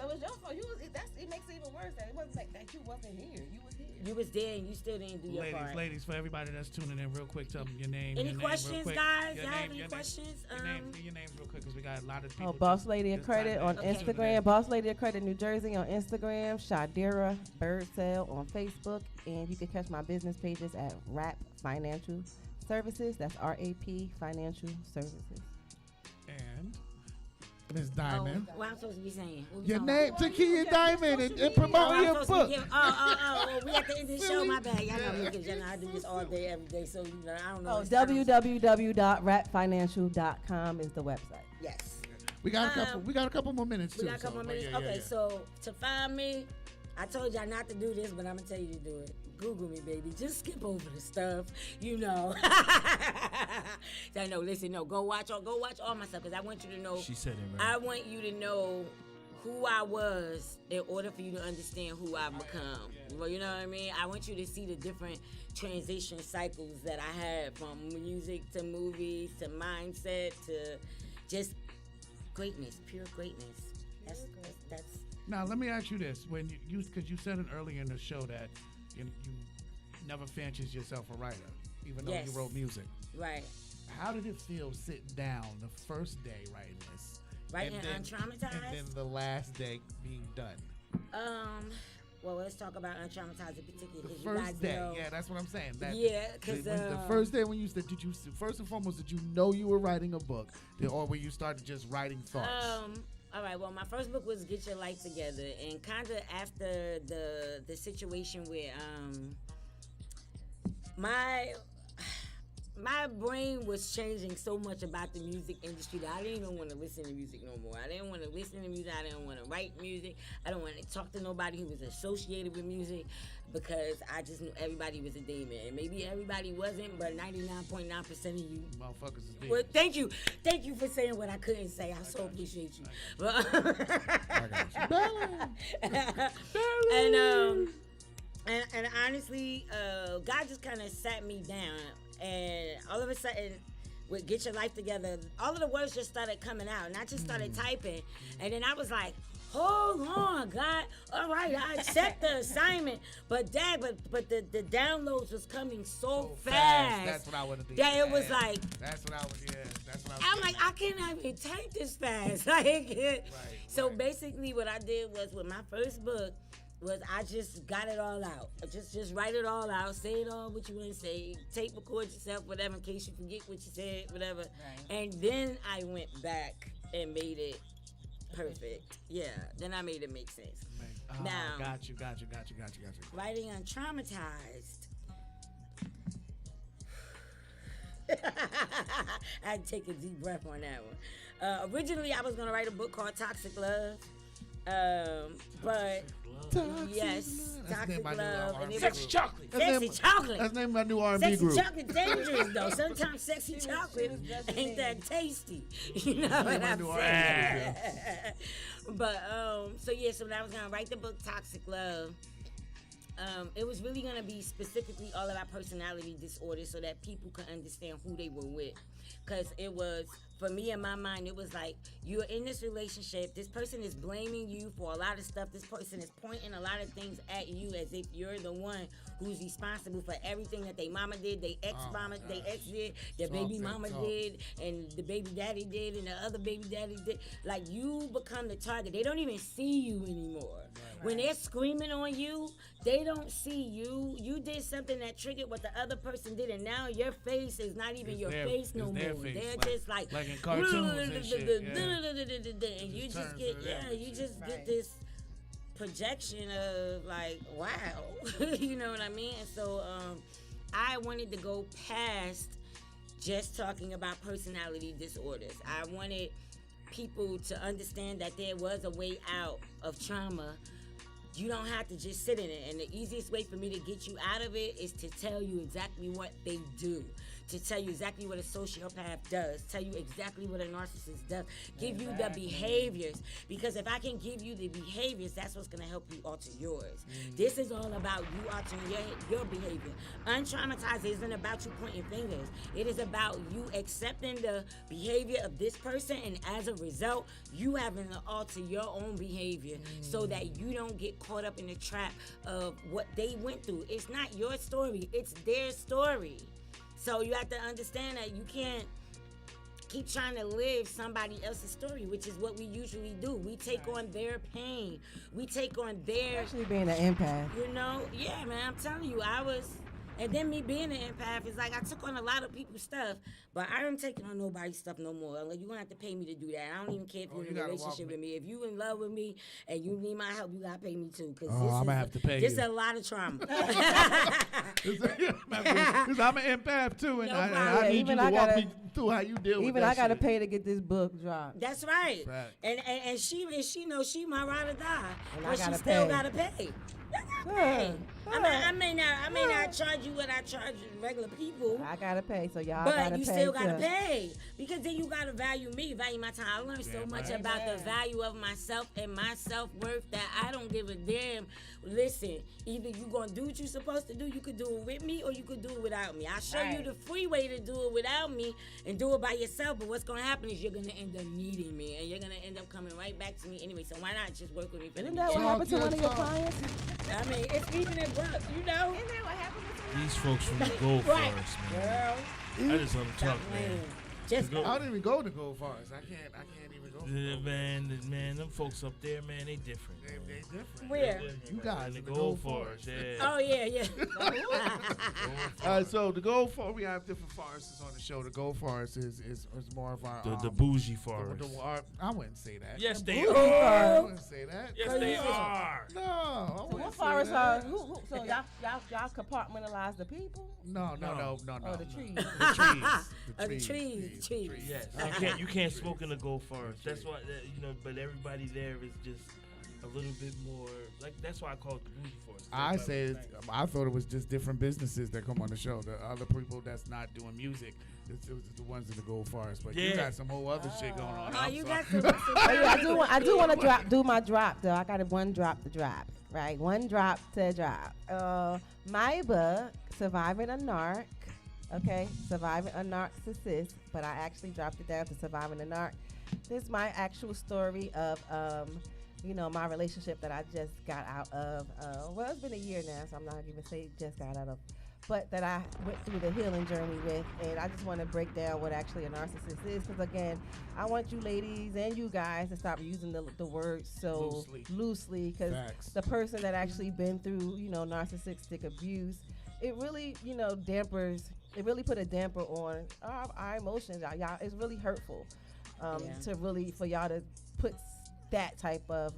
So it's your fault. It makes it even worse that it wasn't like that you wasn't here. You was here. You was there and you still didn't do your part. Ladies, for everybody that's tuning in, real quick, tell them your name. Any your questions, name real quick. guys? Your Y'all name, have any your questions? Name, your names real quick, because we got a lot of people. Oh, Boss Lady of just Credit on tuning in. Instagram. Boss Lady of Credit New Jersey on Instagram. Shadira Bird Sale on Facebook. And you can catch my business pages at RAP Financial Services. That's RAP Financial Services. And Miss Diamond. What I'm supposed to be saying? Your name, Takiyah Diamond, and promote your book. Well, we at the end of the show, my bad. Y'all know me, because I do this all day, every day, so I don't know. www.rapfinancial.com is the website. Yes. We got a couple more minutes too. We got a couple more minutes. Okay, so to find me, I told y'all not to do this, but I'm gonna tell you to do it. Google me, baby. Just skip over the stuff, Go watch all my stuff, because I want you to know. She said it right. I want you to know who I was in order for you to understand who I've become. Well, you know what I mean? I want you to see the different transition cycles that I had, from music to movies to mindset to just greatness, pure greatness. That's. Now let me ask you this: when because you said it earlier in the show that you never fancied yourself a writer, even though you wrote music. Right. How did it feel sitting down the first day writing this? Writing Untraumatized? And then the last day being done. Well, let's talk about Untraumatized in particular. The first day, yeah, that's what I'm saying. Because the first day when you said, first and foremost, did you know you were writing a book, or when you started just writing thoughts? All right. Well, my first book was Get Your Life Together, and kind of after the situation where my brain was changing so much about the music industry that I didn't even want to listen to music no more. I didn't want to listen to music. I didn't want to write music. I don't want to talk to nobody who was associated with music, because I just knew everybody was a demon. And maybe everybody wasn't, but 99.9% of you motherfuckers is demons. Well, thank you. Thank you for saying what I couldn't say. I so appreciate you. I got you. And honestly, God just kind of sat me down, and all of a sudden, with Get Your Life Together, all of the words just started coming out, and I just started typing, and then I was like, hold on, God. All right, I accept the assignment, but the downloads was coming so fast. That's what I would have done. That it was like. That's what I was. Yeah, that's what I was. I'm like, I cannot even type this fast. So basically, what I did was, with my first book, was I just got it all out. Just write it all out. Say it all what you want to say. Tape record yourself, whatever, in case you forget what you said, whatever. Right. And then I went back and made it perfect. Yeah. Then I made it make sense. Now, got you. Writing Untraumatized. I had to take a deep breath on that one. Originally, I was going to write a book called Toxic Love. But yes, Toxic Love. Sexy Chocolate. Sexy Chocolate. That's the name of my new R&B group. Sexy Chocolate dangerous though. Sometimes Sexy Chocolate ain't that tasty. You know what I'm saying? But so when I was gonna write the book Toxic Love, it was really gonna be specifically all about personality disorders, so that people could understand who they were with. Because it was, for me in my mind, it was like, you're in this relationship, this person is blaming you for a lot of stuff, this person is pointing a lot of things at you as if you're the one who's responsible for everything that they mama did, they ex-mama, they ex did, their baby mama did, and the baby daddy did, and the other baby daddy did. Like, you become the target. They don't even see you anymore. Right. When they're screaming on you, they don't see you. You did something that triggered what the other person did, and now your face is not even your face no more. They're just like in cartoons and shit. And you just get get this projection of like, wow. You know what I mean? And so I wanted to go past just talking about personality disorders. I wanted people to understand that there was a way out of trauma. You don't have to just sit in it. And the easiest way for me to get you out of it is to tell you exactly what they do. to tell you exactly what a sociopath does, tell you exactly what a narcissist does, give you the behaviors. Because if I can give you the behaviors, that's what's going to help you alter yours. This is all about you altering your behavior. Untraumatized isn't about you pointing fingers. It is about you accepting the behavior of this person, and as a result, you having to alter your own behavior so that you don't get caught up in the trap of what they went through. It's not your story, it's their story. So you have to understand that you can't keep trying to live somebody else's story, which is what we usually do. We take on their pain. We take on their... Actually being an empath. You know? Yeah, man, I'm telling you, and then me being an empath is like I took on a lot of people's stuff, but I don't take on nobody's stuff no more. Like, you're going to have to pay me to do that. I don't even care if you're in a relationship with me. If you in love with me and you need my help, you got to pay me too. Because I'm going to have to pay you. This is a lot of trauma. Because I'm an empath too, and I need you to walk me through how you deal with that. Even I got to pay to get this book dropped. That's right. And she knows she my ride or die, and but she still got to pay. I may not charge you what I charge regular people. I gotta pay, so y'all but gotta pay. But you still gotta pay, because then you gotta value me, value my time. I learned so much about the value of myself and my self-worth that I don't give a damn. Listen, either you gonna do what you're supposed to do, you could do it with me, or you could do it without me. I'll show you the free way to do it without me and do it by yourself. But what's gonna happen is you're gonna end up needing me, and you're gonna end up coming right back to me anyway. So why not just work with me? Isn't that what happened to one of your clients? I mean, it's even in books, you know. Isn't that what happened to These folks from the Gold Forest, man. Girl. I just let them talk, man. I don't even go to Gold Forest. I can't even go. Man, them folks up there, man, they different. They different. Where? You guys in the in Gold Forest, yeah. Oh, yeah. So the Gold Forest, we have different forests on the show. The Gold Forest is more of our... The bougie forest. I wouldn't say that. Yes, they are. I wouldn't say that. Yes, they are. No, I So wouldn't what say forests that. are? So y'all compartmentalize the people? No. Oh, the trees. The trees. Yes, you can't smoke in the Gold Forest. That's why, but everybody there is just a little bit more, like, that's why I call it the bougie forest. I thought it was just different businesses that come on the show. The other people that's not doing music, it was the ones in the Gold Forest. But you got some whole other shit going on. I do want to do my drop though. I got one drop to drop. Right, one drop to drop. My book, Surviving a Narc. Okay, Surviving a Narcissist, but I actually dropped it down to Surviving a Narc. This is my actual story of, my relationship that I just got out of. Well, it's been a year now, so I'm not even say just got out of, but that I went through the healing journey with, and I just want to break down what actually a narcissist is, because again, I want you ladies and you guys to stop using the word so loosely, because the person that actually been through, narcissistic abuse, it really, dampers. It really put a damper on our emotions. Y'all, it's really hurtful for y'all to put that type of,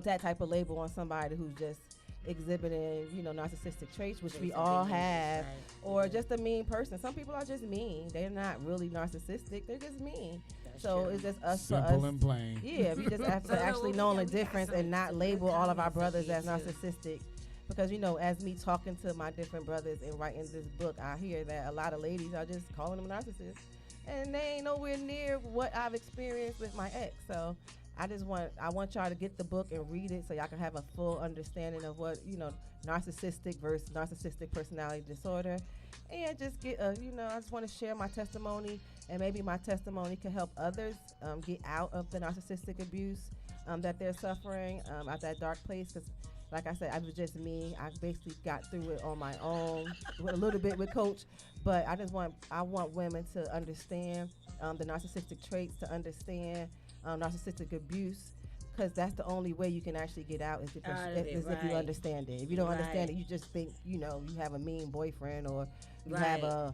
that type of label on somebody who's just exhibiting, narcissistic traits, which we all have, or just a mean person. Some people are just mean. They're not really narcissistic. They're just mean. So it's just us. Simple and plain. Yeah, we just have to actually know the difference and not label all of our brothers as narcissistic. Because, as me talking to my different brothers and writing this book, I hear that a lot of ladies are just calling them narcissists. And they ain't nowhere near what I've experienced with my ex. So I want y'all to get the book and read it so y'all can have a full understanding of what, narcissistic versus narcissistic personality disorder. And just get I just want to share my testimony, and maybe my testimony can help others get out of the narcissistic abuse that they're suffering at that dark place. Because like I said, I was just me. I basically got through it on my own, with a little bit with Coach. But I want women to understand the narcissistic traits, to understand narcissistic abuse, because that's the only way you can actually get out is if you understand it. If you don't understand it, you just think you have a mean boyfriend or you have a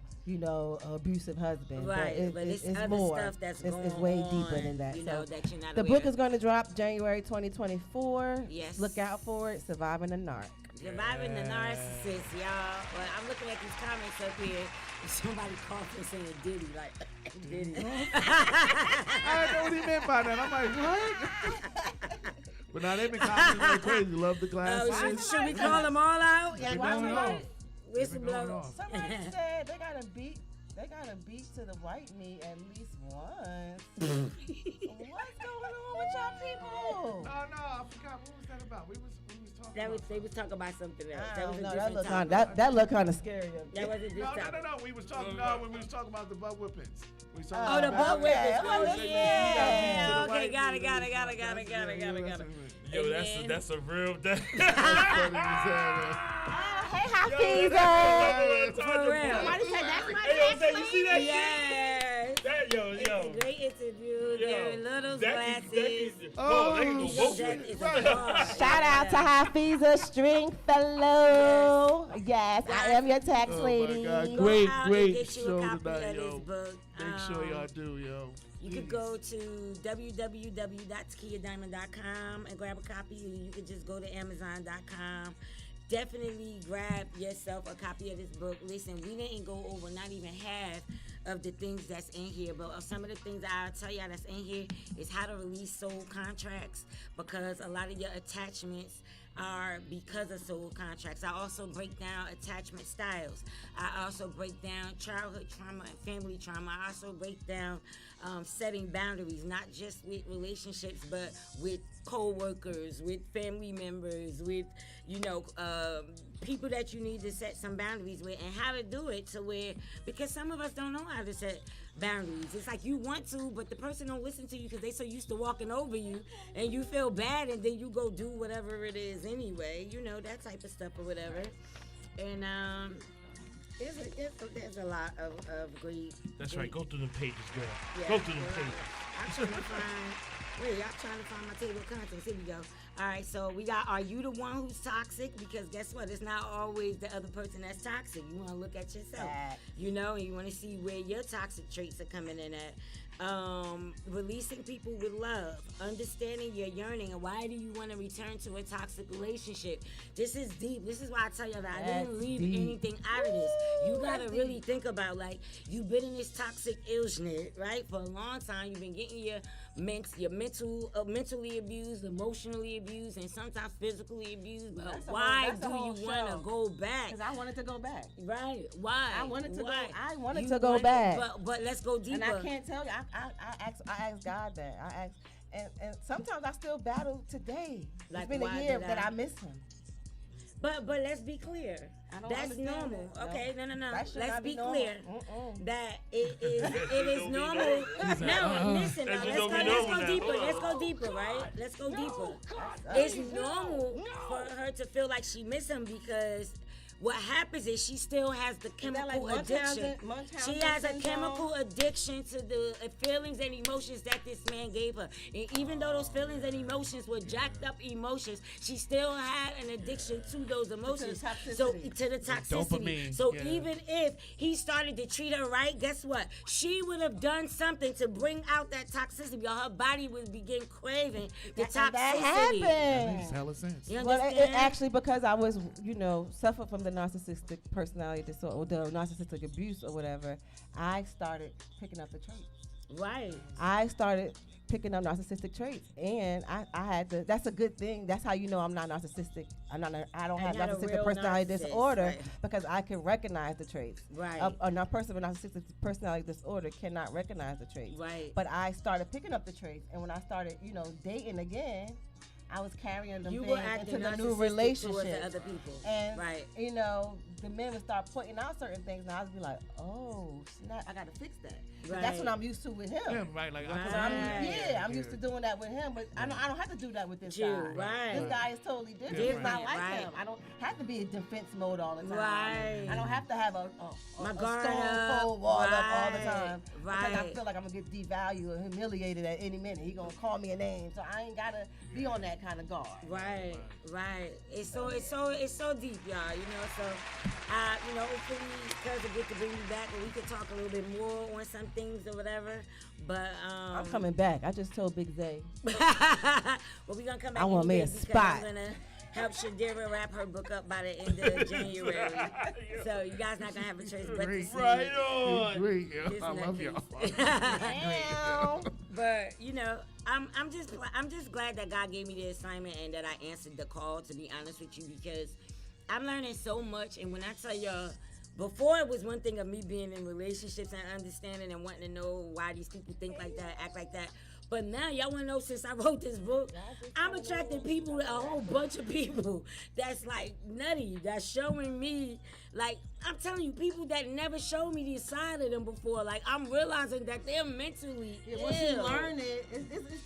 abusive husband. Right, but it's other more. Stuff that's it's way deeper than that. So that you're not the aware book is going to drop January 2024. Yes. Look out for it. Surviving a Narc. Surviving the narcissist, y'all. Well, I'm looking at these comments up here. Somebody coughing saying Diddy, like Diddy. I know what he meant by that. I'm like, what? But now they've been commenting like crazy. Love the glasses. Should we call them all out? Yeah, They've been going Whistleblower. off. Somebody said they got a beat to the white meat at least once. What's going on with y'all people? No, I forgot. What was that about? We was talking about They was talking about something else. I That was don't a know. different topic. That looked kind of scary. That wasn't this topic. No. We was talking when we was talking about the butt whippings. We was Oh, talking the about butt whippings. Oh, Oh, yeah. Okay, got it. Yo, that's a real. Hey, Hafiza. For real. Somebody said that's my Hey, tax you see that lady. Yes. That, yo. It's a great interview. They're in little glasses. They can go both That ways. is a bar. Shout out to Hafiza Stringfellow. Yes, I am your tax lady. God. Go Great out and get you a show copy tonight, of yo. this book. Make sure y'all do, yo. You could go to www.takiyahdiamond.com and grab a copy. You could just go to amazon.com. Definitely grab yourself a copy of this book. Listen, we didn't go over not even half of the things that's in here, but some of the things I'll tell y'all that's in here is how to release soul contracts, because a lot of your attachments are because of soul contracts. I also break down attachment styles. I also break down childhood trauma and family trauma. I also break down setting boundaries, not just with relationships, but with co-workers, with family members, with, people that you need to set some boundaries with, and how to do it to where, because some of us don't know how to set boundaries. It's like you want to, but the person don't listen to you because they so used to walking over you, and you feel bad, and then you go do whatever it is anyway, that type of stuff or whatever. And there's a lot of great. That's right. Go through the pages, girl. Yeah, Go through the pages. I'm trying to find my table of contents. Here we go. All right, so we got, are you the one who's toxic? Because guess what? It's not always the other person that's toxic. You want to look at yourself, and you want to see where your toxic traits are coming in at. Releasing people with love, understanding your yearning, and why do you want to return to a toxic relationship? This is deep. This is why I tell you that I didn't leave anything out of this. You gotta really think about, like, you've been in this toxic illness, right, for a long time. You've been getting your mentally abused, emotionally abused, and sometimes physically abused. But why do you want to go back? Because I wanted to go back. Right? Why? I wanted to You go. Go back. But let's go deeper. And I can't tell you. I asked God that. And sometimes I still battle today. Like, it's been a year that I miss him. But let's be clear. That's normal. That. Okay, no. Let's be clear that it is normal. No, listen. Now, let's go deeper. Let's go deeper, right? Let's go deeper. It's normal for her to feel like she miss him, because what happens is she still has the chemical addiction. She has a chemical addiction to the feelings and emotions that this man gave her. And even though those feelings and emotions were jacked up emotions, she still had an addiction to those emotions. To the toxicity. Dopamine. So even if he started to treat her right, guess what? She would have done something to bring out that toxicity. Her body would begin craving the toxicity. That happened. That makes hella sense. You Well, understand? actually, because I was, suffered from the narcissistic personality disorder, or the narcissistic abuse or whatever, I started picking up the traits. Right. I started picking up narcissistic traits, and I had to. That's a good thing. That's how you know I'm not narcissistic. I don't have not a narcissistic real personality narcissist, disorder, right. because I can recognize the traits. Right. A person with narcissistic personality disorder cannot recognize the traits. Right. But I started picking up the traits, and when I started, dating again, I was carrying them You were things acting into the new narcissistic relationship. towards the other people. And right. The men would start pointing out certain things, and I would be like, "Oh, snap! I gotta fix that." Right. That's what I'm used to with him. Yeah, right. Like, Right. So I'm used to doing that with him, but I don't have to do that with this guy. Right. This guy is totally different. Different, He's not like right. him. I don't have to be in defense mode all the time. Right. I don't have to have a guard stone up. cold wall up all the Right. time. Because I Right. feel like I'm gonna get devalued or humiliated at any minute. He gonna call me a name, so I ain't gotta be on that kind of guard. Right. It's so deep, y'all. So hopefully, cuz will get to bring you back, and we could talk a little bit more on some things or whatever. But I'm coming back. I just told Big Zay. well, we gonna come back. I want me a because spot. I'm gonna help Shadira wrap her book up by the end of January. So you guys not gonna have a choice but to see Right it. on. Great, yo. This I love y'all. But I'm just glad that God gave me the assignment and that I answered the call, to be honest with you, because I'm learning so much, and when I tell y'all, before it was one thing of me being in relationships and understanding and wanting to know why these people think like that, act like that. But now, y'all want to know, since I wrote this book, I'm attracting people, a whole bunch of people that's like nutty, that's showing me, like, I'm telling you, people that never showed me this side of them before. Like, I'm realizing that they're mentally ill. Once you learn it,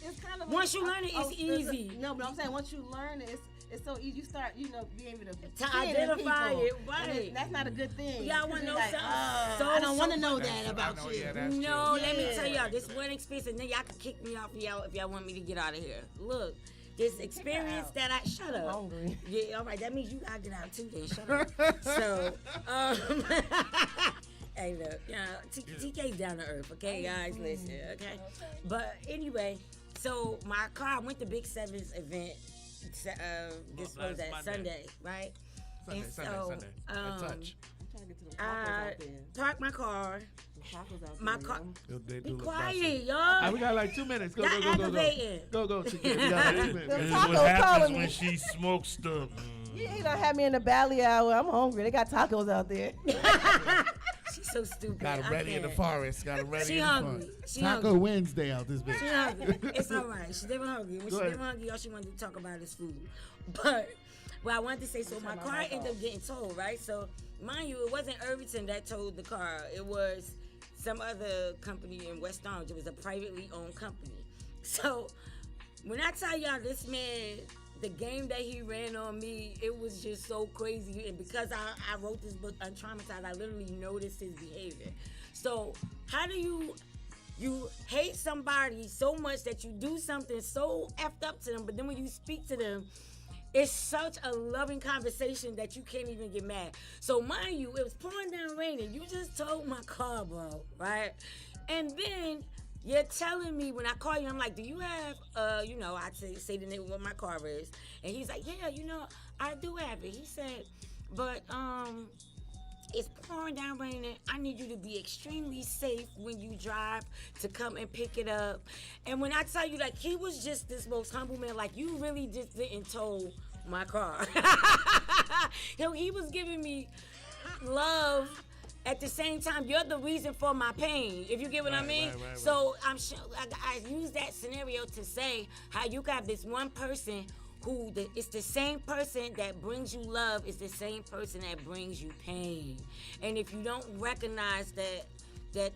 it's kind of. Once you learn it, it's easy. No, but I'm saying once you learn it, it's so easy. You start, being able to identify it, right? That's not a good thing. Y'all want to know something? I don't want to know that about you. No, let me tell y'all, this one experience, and then y'all can kick me off if y'all want me to get out of here. Look, this experience that I shut up. I'm hungry. Yeah, all right. That means you gotta get out too. Then shut up. So, hey, look, TK's down to earth. Okay, guys, listen. Okay, but anyway, so my car went to Big Seven's event. This was that Sunday, right? Sunday. Touch. I parked my car. My car. Be quiet, y'all. Right, we got like 2 minutes. Go. Aggravating. Go. This is what happens when she smokes stuff. You ain't gonna have me in the Valley hour. I'm hungry. They got tacos out there. She's so stupid. Got them ready in the forest. She hungry. Taco Wednesday out this bitch. She hungry. It's all right. She's never hungry. When she's never hungry, all she wanted to talk about is food. But what I wanted to say, so my car ended up getting towed, right? So mind you, it wasn't Irvington that towed the car. It was some other company in West Orange. It was a privately owned company. So when I tell y'all, this man, the game that he ran on me, it was just so crazy. And because I wrote this book, Untraumatized, I literally noticed his behavior. So how do you hate somebody so much that you do something so effed up to them, but then when you speak to them, it's such a loving conversation that you can't even get mad. So mind you, it was pouring down raining. You just towed my car, bro, right? And then you're telling me, when I call you, I'm like, do you have, I say the name of what my car is. And he's like, yeah, I do have it. He said, but it's pouring down raining. I need you to be extremely safe when you drive to come and pick it up. And when I tell you, like, he was just this most humble man. Like, you really just didn't tow my car. He was giving me love. At the same time, you're the reason for my pain, if you get what I mean. Right. So I'm sure I use that scenario to say how you got this one person who it's the same person that brings you love, it's the same person that brings you pain. And if you don't recognize that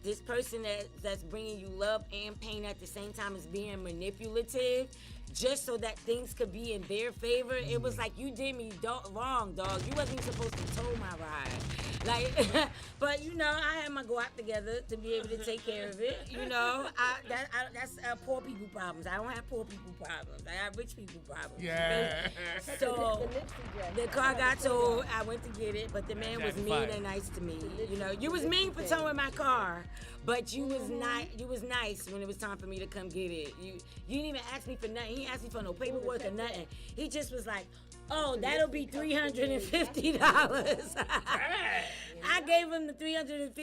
this person that's bringing you love and pain at the same time is being manipulative, just so that things could be in their favor, it was like you did me wrong, dog. You wasn't even supposed to tow my ride. Like, but I had my go out together to be able to take care of it. That's poor people problems. I don't have poor people problems. I have rich people problems. Yeah. So the car got towed. I went to get it, but the man was mean and nice to me. You was mean for towing my car, but you was not. You was nice when it was time for me to come get it. You didn't even ask me for nothing. He asked me for no paperwork or nothing. He just was like, oh, that'll be $350. I gave him the $350.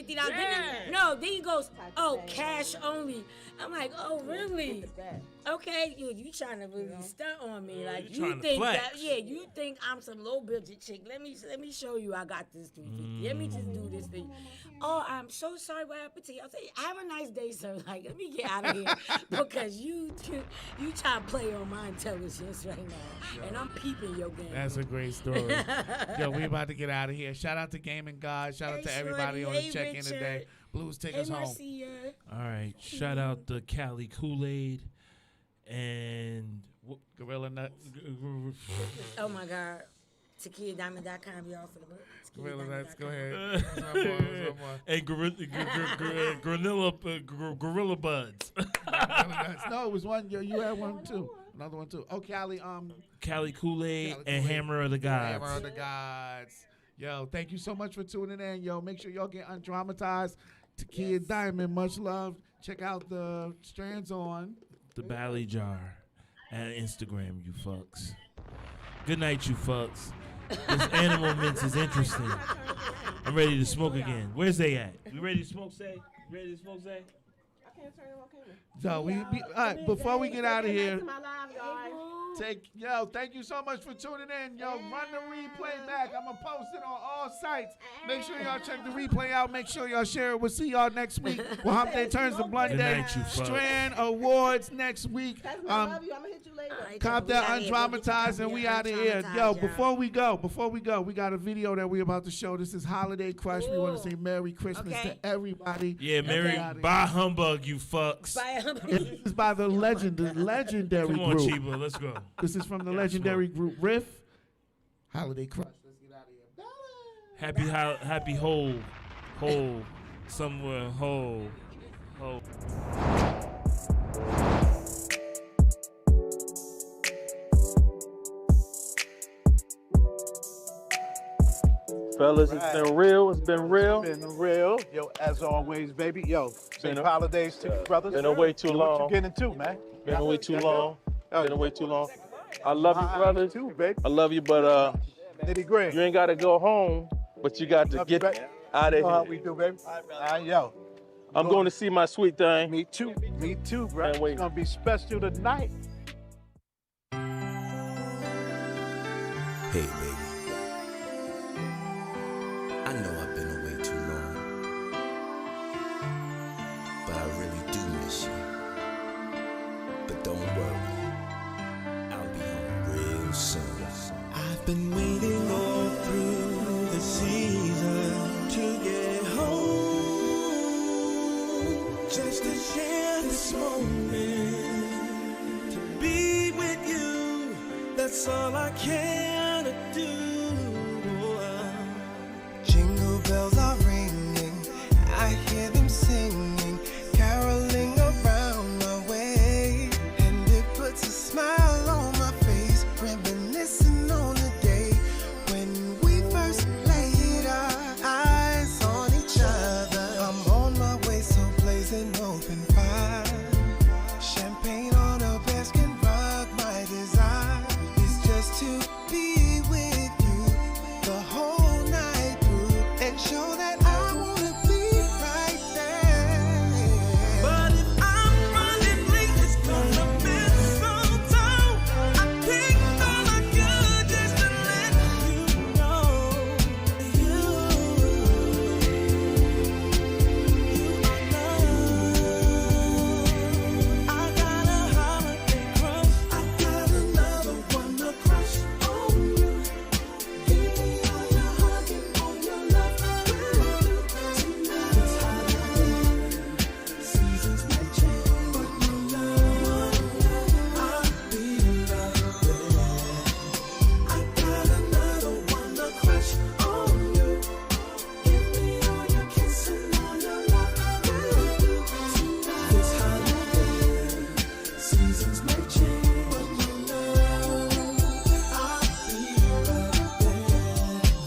Then he goes, oh, cash only. I'm like, oh, really? Okay, you trying to really stunt on me. Like, you think you think I'm some low budget chick. Let me show you I got this $350. Let me just do this thing. Oh, I'm so sorry what happened to you. I'll say, have a nice day, sir. Like, let me get out of here because you trying to play on my intelligence right now, and I'm peeping your game. That's a great story. Yo, we about to get out of here. Shout out to Gaming God. Shout out to everybody on the check-in today. Blues, take us home. All right. Shout out to Cali Kool-Aid and Gorilla Nuts. Oh, my God. TakiyahDiamond.com, y'all, for the book. Gorilla Nuts, go ahead. One more. Hey, Gorilla Buds. No, it was one. You had one, too. Another one, too. Oh, Cali Kool-Aid and Hammer of the Gods. Hammer of the Gods. Yo, thank you so much for tuning in. Yo, make sure y'all get untraumatized. Takiyah Diamond, much love. Check out the strands on the Bally Jar at Instagram, you fucks. Good night, you fucks. This animal mints is interesting. I'm ready to smoke again. Where's they at? We ready to smoke, Say? Ready to smoke, Say? can't turn it on camera. So all right, before we get out of here, To my live, guys. thank you so much for tuning in. Yo, run the replay back. I'm gonna post it on all sites. Make sure y'all check the replay out. Make sure y'all share it. We'll see y'all next week. Well, Hump Day turns to Blunt Good Day. night, you fucks. Strand Awards next week. I love you. I'm gonna hit you later. Compton Undramatized, and we out of here. Yo, before we go, we got a video that we about to show. This is Holiday Crush. We want to say Merry Christmas to everybody. Yeah, Bye humbug, you fucks. This is by the legendary Come on, group. Chiba, let's go. This is from the legendary group Riff. Holiday Crush. Let's get out of here. Happy somewhere whole. Fellas, it's been real. It's been real. Yo, as always, baby. Yo, safe holidays to you, brothers. Been away too long. What you getting into, man? Been away too long. I love you, brothers. Too, baby. I love you, but Nitty gritty. you ain't got to go home, but you got to get out of How here. we do, baby? Yo. I'm going to see my sweet thing. Me too, bro. Can't wait. It's gonna be special tonight. Hey, baby. I know I've been away too long, but I really do miss you. But don't worry, I'll be home real soon. I've been waiting all through the season to get home, just to share this moment, to be with you. That's all I can do. Jingle bells are ringing, I hear them singing, caroling around my way, and it puts a smile on my face, reminiscing on the day when we first laid our eyes on each other. I'm on my way, so blazing open fire, champagne on a basket rug. My desire is just to be with you the whole night through and show that I wanna be right there. But if I'm running late, it's 'cause I've been so told. I think all I could just to let you know you are loved. I got a holiday crush. I got another one to crush on you. Give me all your hugging, all your love. Tonight's holiday. Seasons may change, but your love, I'll be loved. I got another one to crush on you. Give me all your kissing, all your love. Tonight's holiday. Seasons may change, but your love, I'll be loved.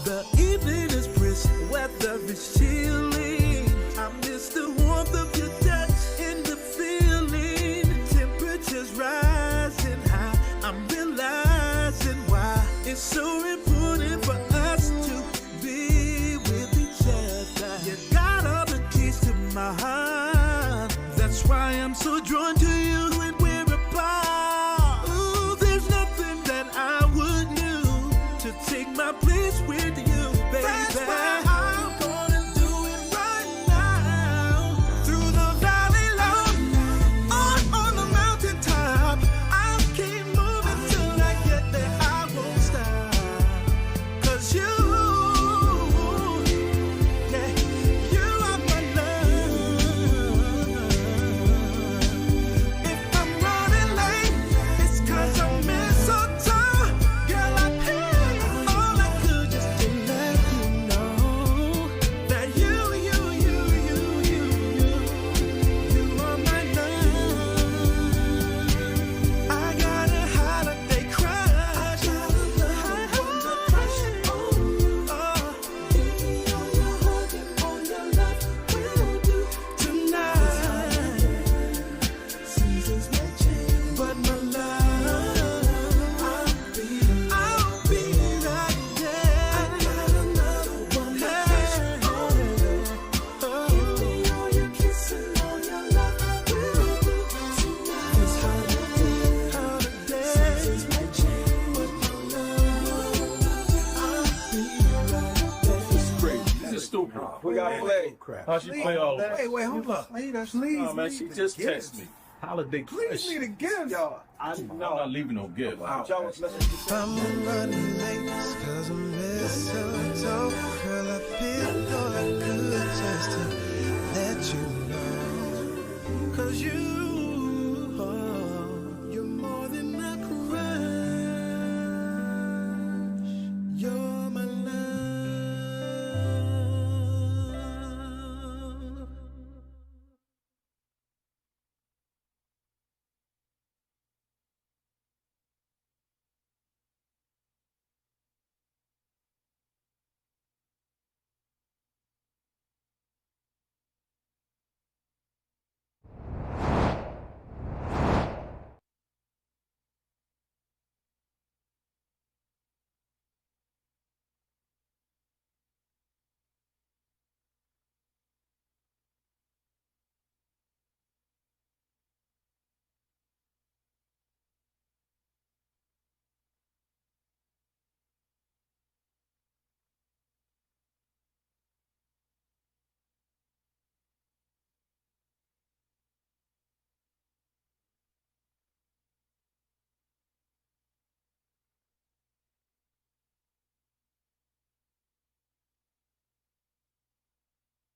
The evening is brisk, weather is chilly. I miss the warmth of your touch and the feeling. Temperatures rising high. I'm realizing why it's so important for us to be with each other. You got all the keys to my heart. That's why I'm so drawn to you when we're apart. Ooh, there's nothing that I would do to take my place with you, baby. That's why I'm gonna do it right now. Through the valley low, on the mountaintop, I'll keep moving till I get there. I won't stop. 'Cause you, yeah, you are my love. If We got play. How she play all? Wait, hold up. Please, Oh man, she just texted me. Holiday Please need a gift. Yo, I'm not leaving no gift. I'm running late cause I'm mistletoe. Girl, I picked all I could just to